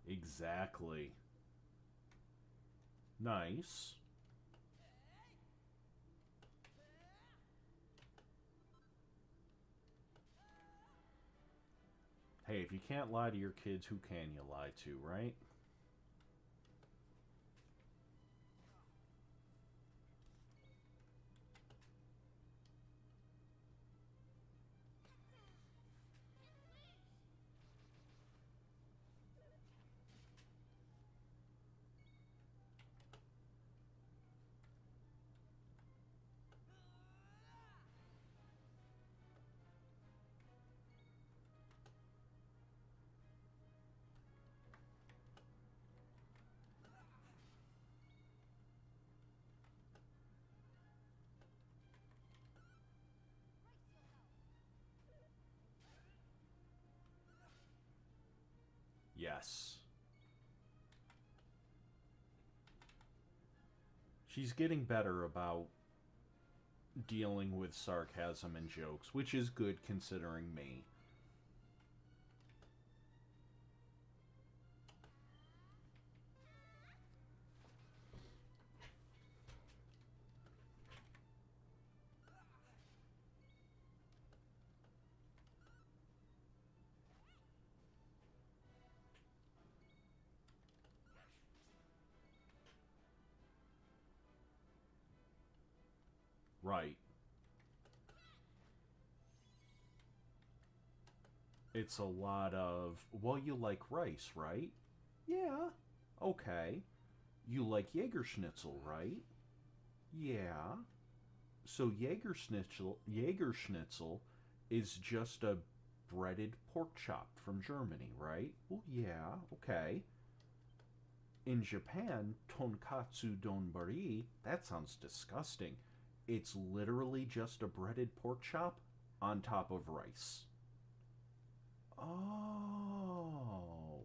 Exactly. Nice. Hey, if you can't lie to your kids, who can you lie to, right? Yes. She's getting better about dealing with sarcasm and jokes, which is good considering me. Right. It's a lot of, well, you like rice, right? Yeah. Okay. You like Jägerschnitzel, right? Yeah. So Jägerschnitzel is just a breaded pork chop from Germany, right? Well, yeah, okay. In Japan, tonkatsu donbari, that sounds disgusting. It's literally just a breaded pork chop on top of rice. Oh.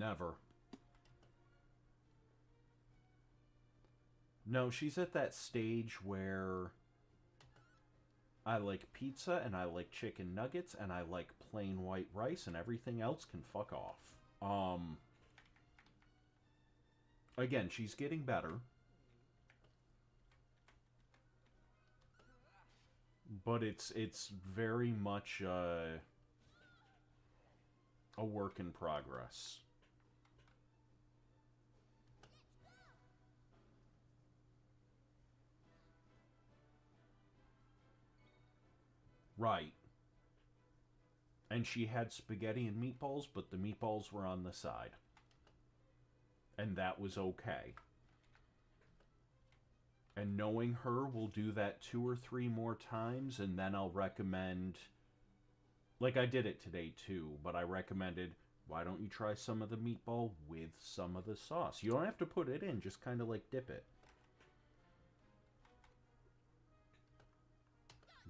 Never. No, she's at that stage where I like pizza and I like chicken nuggets and I like plain white rice and everything else can fuck off. Again, she's getting better. But it's very much a work in progress. Right. And she had spaghetti and meatballs, but the meatballs were on the side. And that was okay. And knowing her, we'll do that 2 or 3 more times, and then I'll recommend... Like, I did it today, too, but I recommended, why don't you try some of the meatball with some of the sauce? You don't have to put it in, just kind of, like, dip it.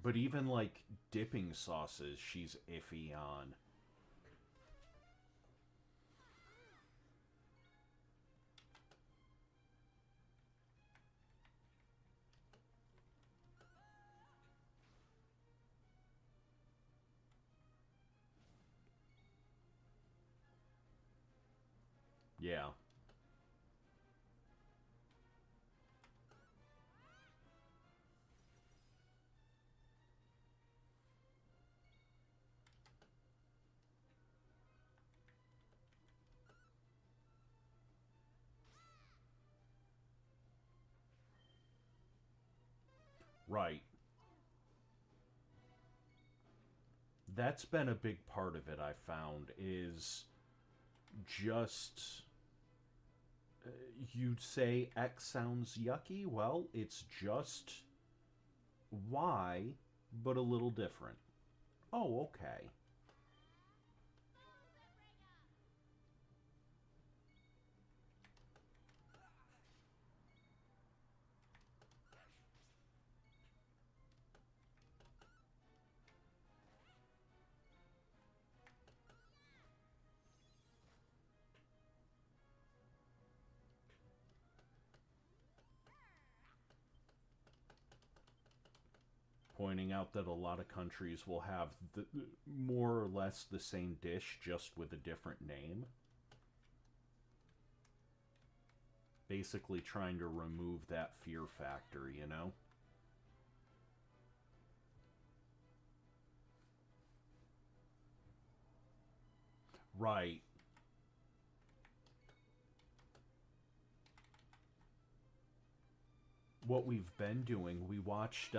But even, like, dipping sauces, she's iffy on. Yeah. Right. That's been a big part of it, I found, is just... You'd say X sounds yucky? Well, it's just Y, but a little different. Oh, okay. Pointing out that a lot of countries will have more or less the same dish, just with a different name. Basically trying to remove that fear factor, you know? Right. What we've been doing, we watched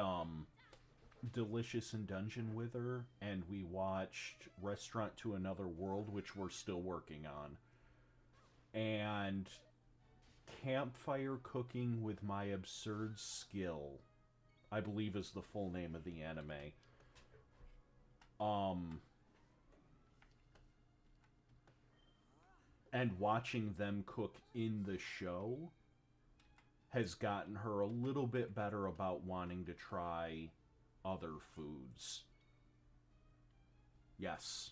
Delicious in Dungeon Wither, and we watched Restaurant to Another World, which we're still working on. And Campfire Cooking with My Absurd Skill, I believe is the full name of the anime. And watching them cook in the show has gotten her a little bit better about wanting to try other foods. Yes.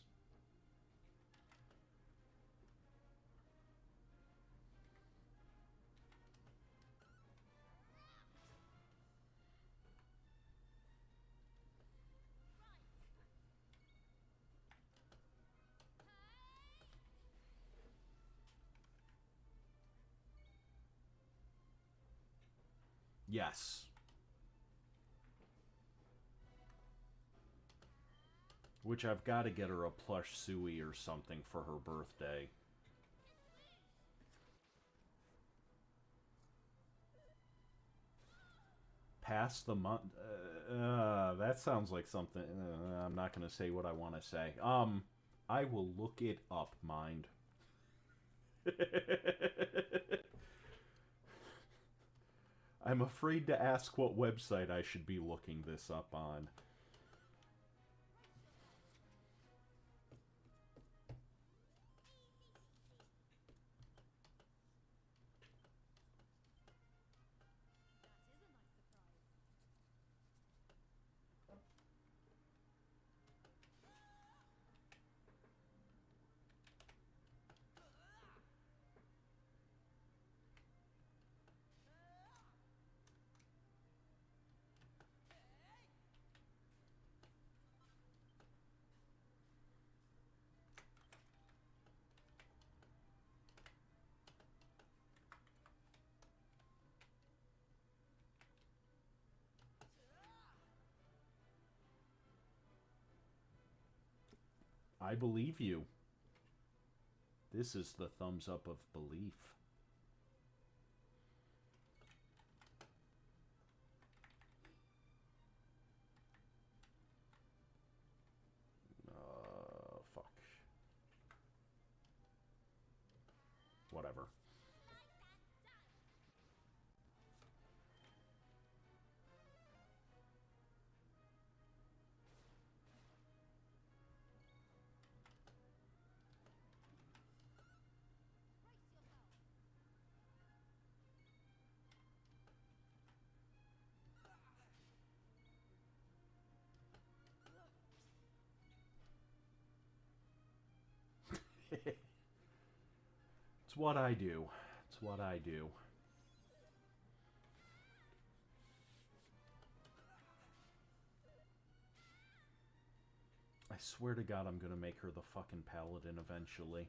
Yes. Which I've got to get her a plush Suey or something for her birthday. Pass the month. That sounds like something. I'm not going to say what I want to say. I will look it up, mind. I'm afraid to ask what website I should be looking this up on. I believe you. This is the thumbs up of belief. Fuck. Whatever. It's what I do. It's what I do. I swear to God I'm gonna make her the fucking paladin eventually.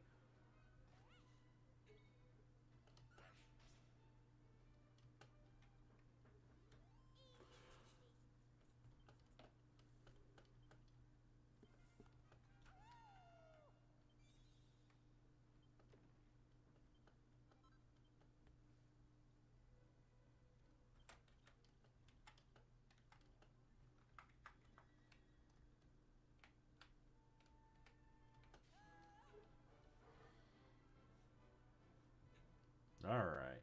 Alright. Alright.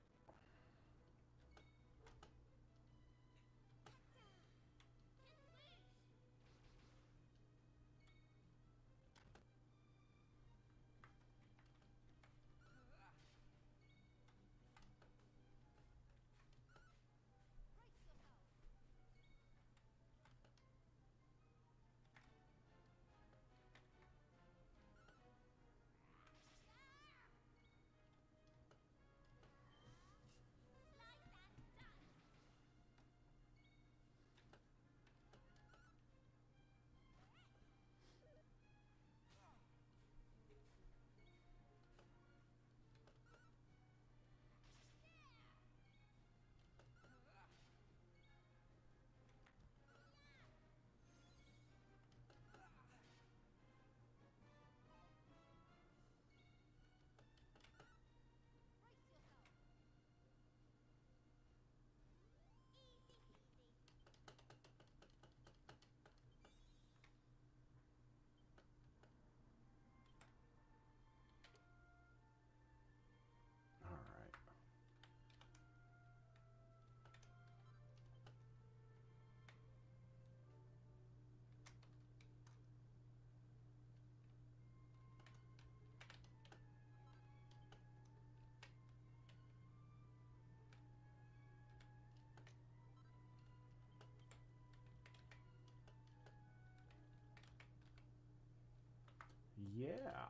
Yeah.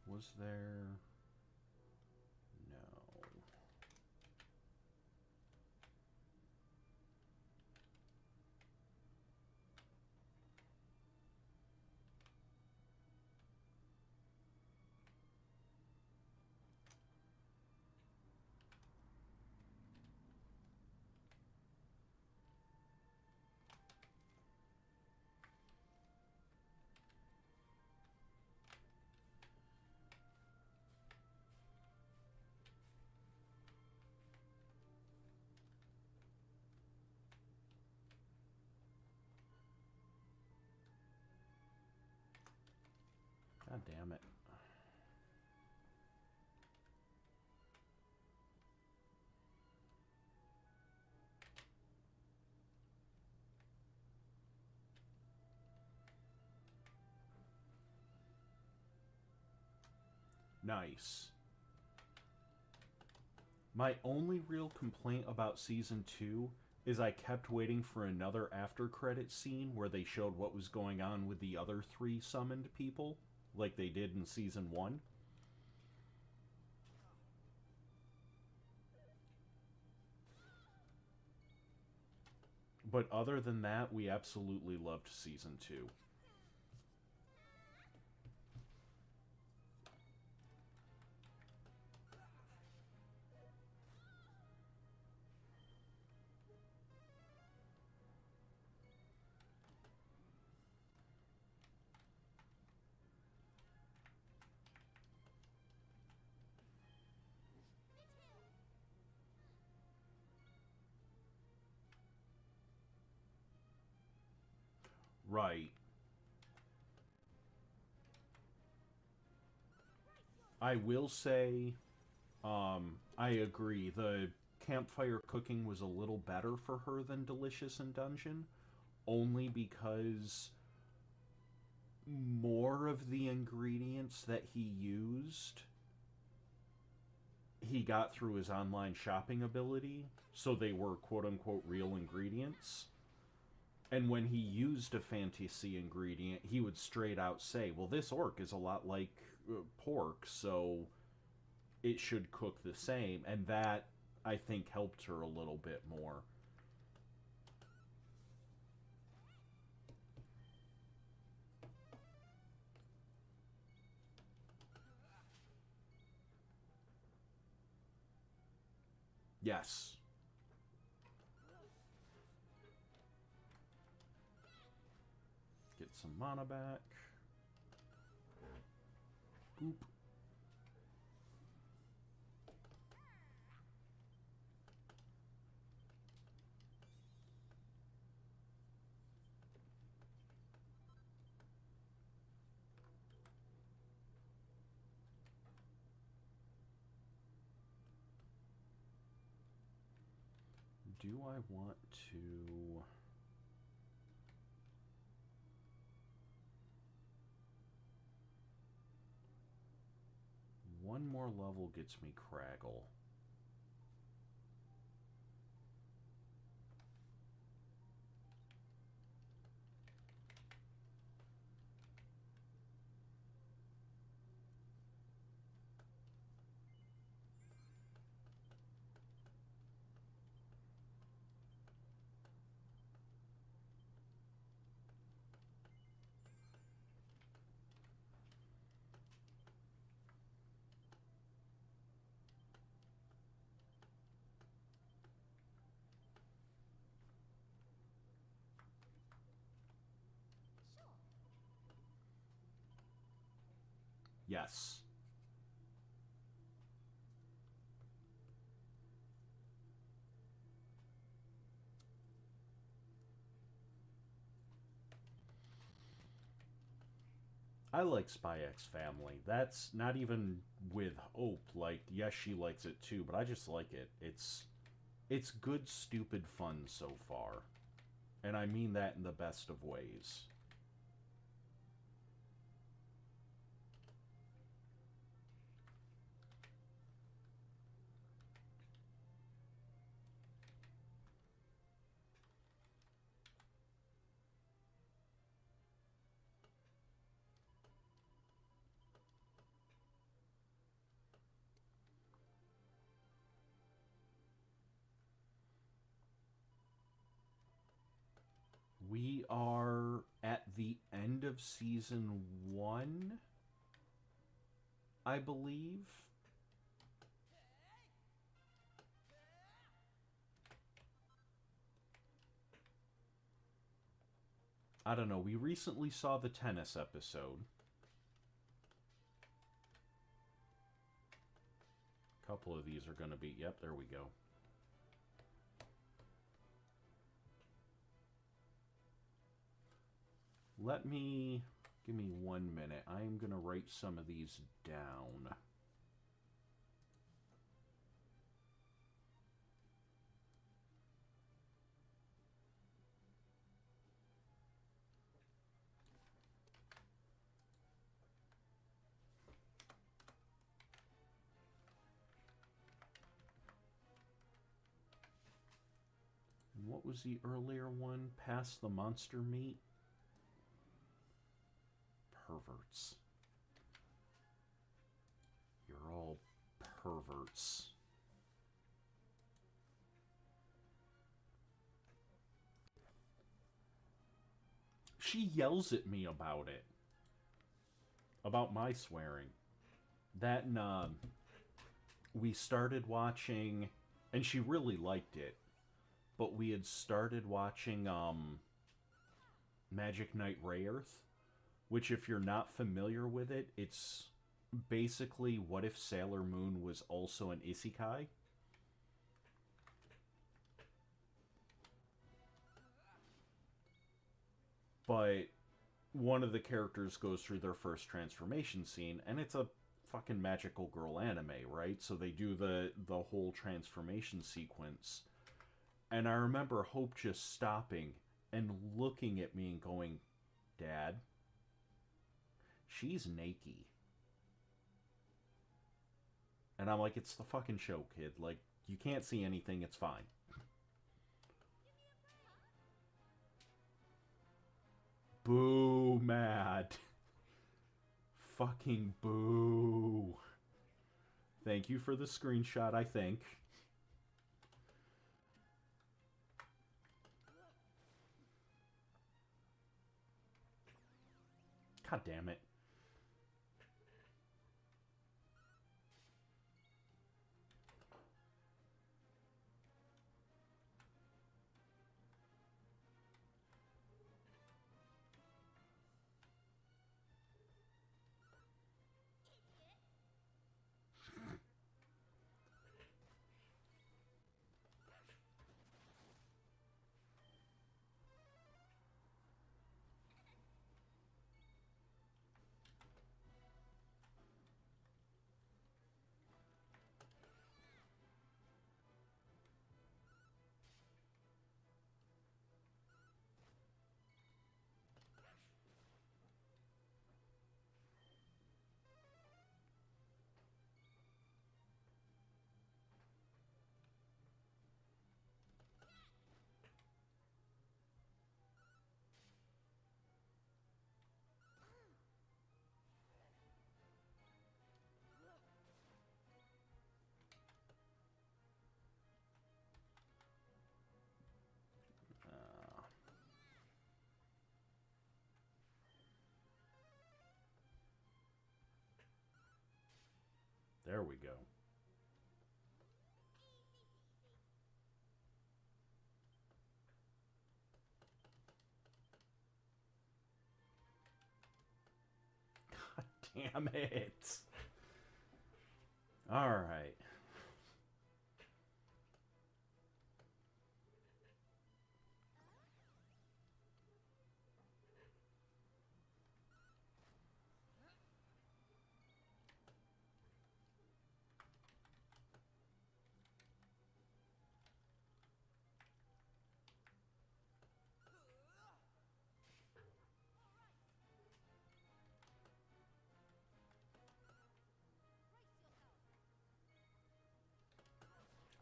Was there... No. God damn it. Nice. My only real complaint about Season 2 is I kept waiting for another after-credit scene where they showed what was going on with the other 3 summoned people, like they did in Season 1. But other than that, we absolutely loved Season 2. Right. I will say, I agree. The campfire cooking was a little better for her than Delicious in Dungeon, only because more of the ingredients that he used he got through his online shopping ability, so they were quote unquote real ingredients. And when he used a fantasy ingredient, he would straight out say, well, this orc is a lot like pork, so it should cook the same. And that, I think, helped her a little bit more. Yes. Get some mana back. Boop. Do I want to... One more level gets me Craggle. Yes. I like Spy X Family. That's not even with hope. Like, yes, she likes it too, but I just like it. It's good, stupid fun so far. And I mean that in the best of ways. We are at the end of season 1, I believe. I don't know. We recently saw the tennis episode. A couple of these are going to be... Yep, there we go. Let me... Give me 1 minute. I am going to write some of these down. And what was the earlier one? Past the monster meat? Perverts. You're all perverts. She yells at me about it. About my swearing. That and, we started watching, and she really liked it, but we had started watching, Magic Knight Rayearth, which, if you're not familiar with it, it's basically what if Sailor Moon was also an isekai? but one of the characters goes through their first transformation scene, and it's a fucking magical girl anime, right? So they do the whole transformation sequence, and I remember Hope just stopping and looking at me and going, "Dad, she's naked." And I'm like, "It's the fucking show, kid. Like, you can't see anything. It's fine." Boo, mad. Fucking boo. Thank you for the screenshot, I think. God damn it. There we go. God damn it. Alright.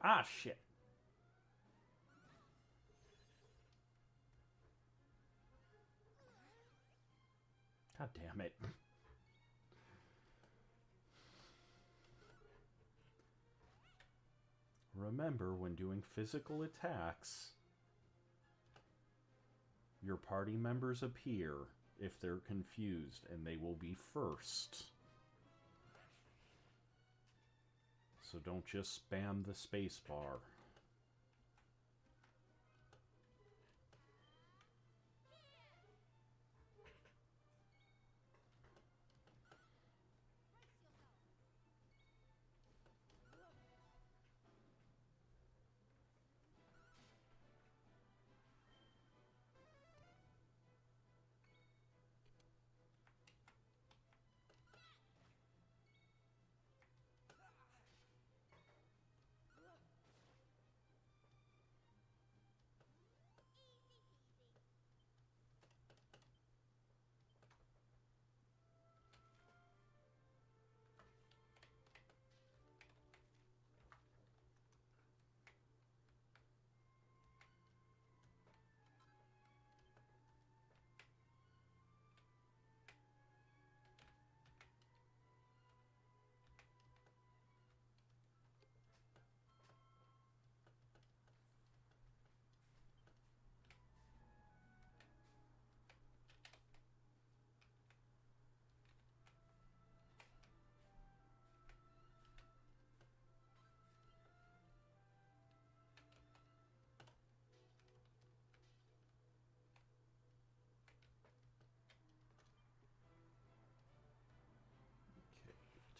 Ah, shit. God damn it. Remember, when doing physical attacks, your party members appear if they're confused, and they will be first. So don't just spam the spacebar.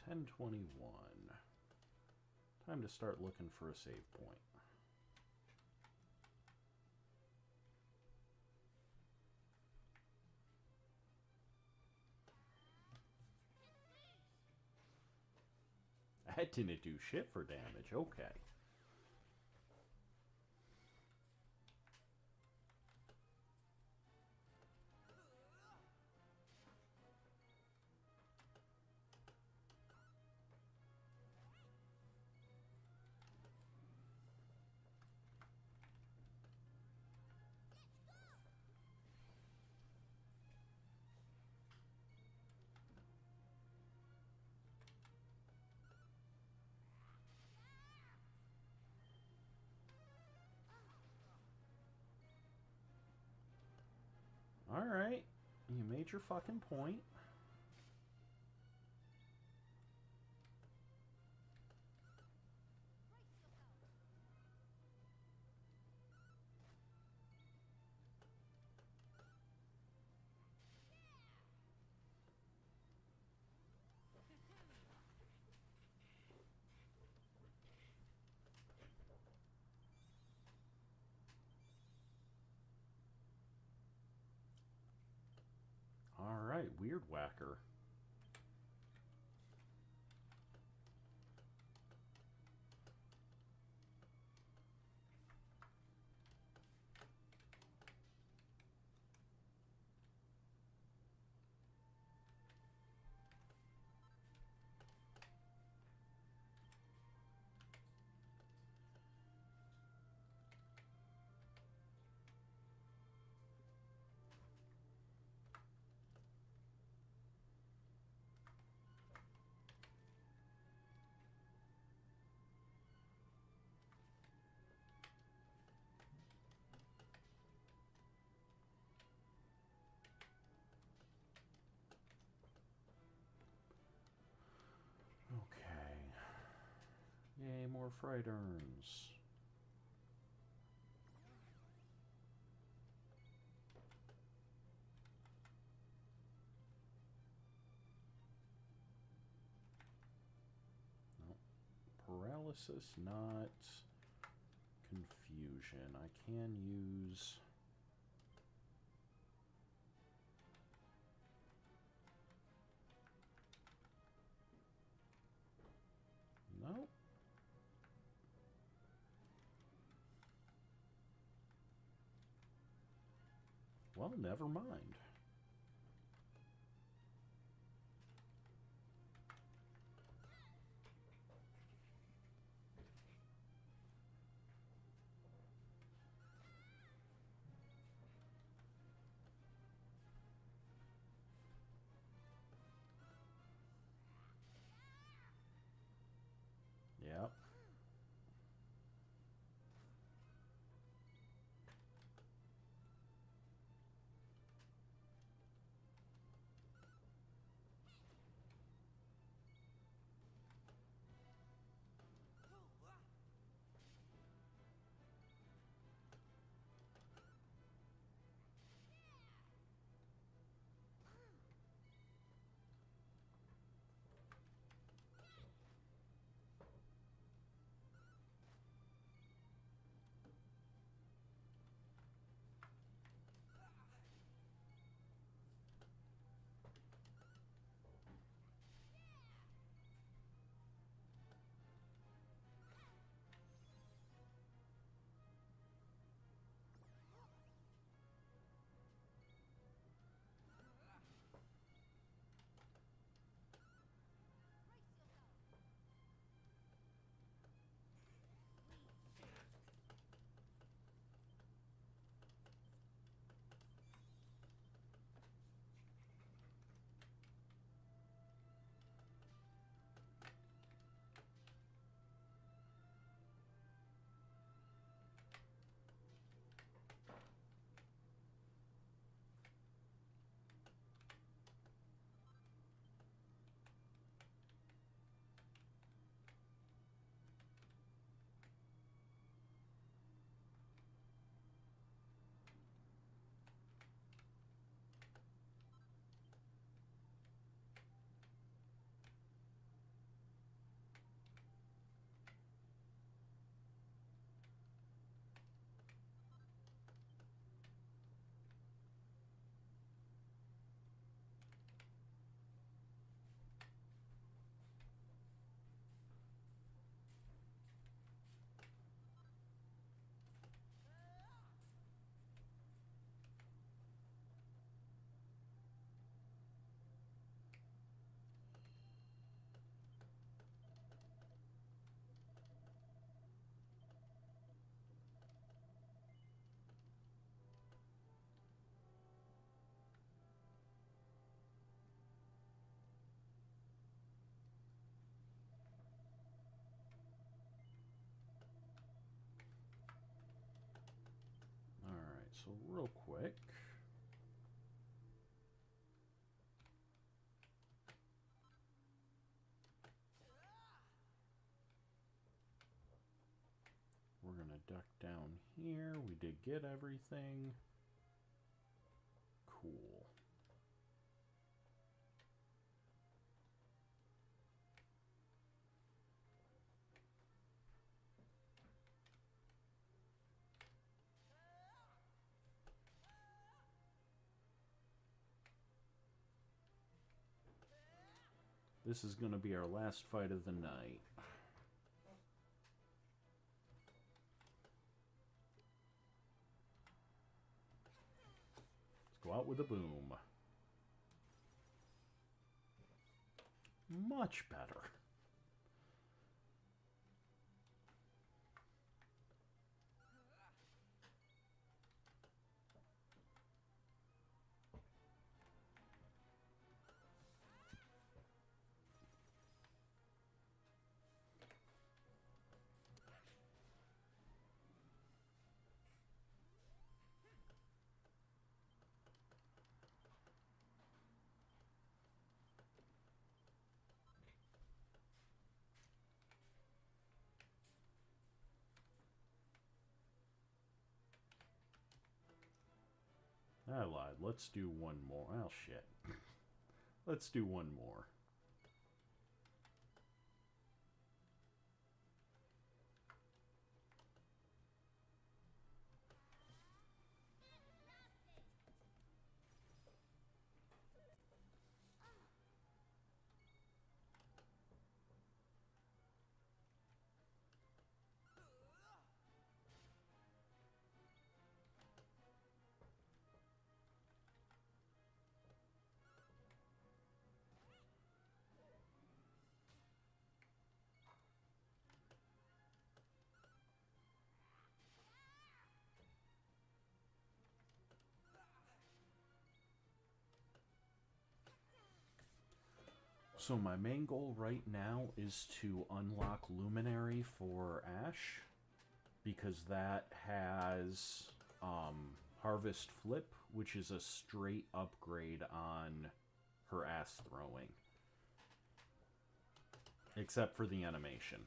Okay, 10:21. Time to start looking for a save point. That didn't do shit for damage. Okay. Alright. You made your fucking point. Alright, Weird Whacker. Okay. Yay, more fright urns. Nope. Paralysis, not confusion. I can use... Nope. Well, never mind. Yep. So real quick, we're going to duck down here. We did get everything. Cool. This is going to be our last fight of the night. Let's go out with a boom. Much better. I lied. Let's do one more. Oh, shit. Let's do one more. So my main goal right now is to unlock Luminary for Ash, because that has Harvest Flip, which is a straight upgrade on her ass throwing. Except for the animation.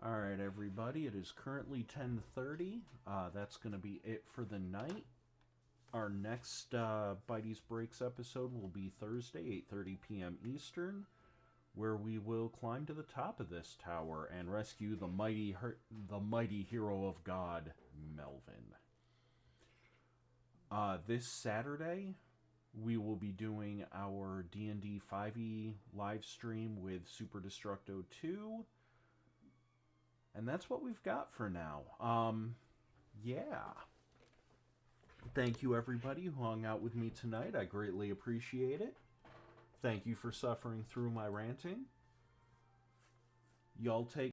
Alright, everybody, it is currently 10:30. That's going to be it for the night. Our next Bitey's Breaks episode will be Thursday, 8:30 p.m. Eastern, where we will climb to the top of this tower and rescue the mighty hero of God, Melvin. This Saturday, we will be doing our D&D 5e live stream with Super Destructo 2. And that's what we've got for now. Yeah. Thank you, everybody who hung out with me tonight. I greatly appreciate it. Thank you for suffering through my ranting. Y'all take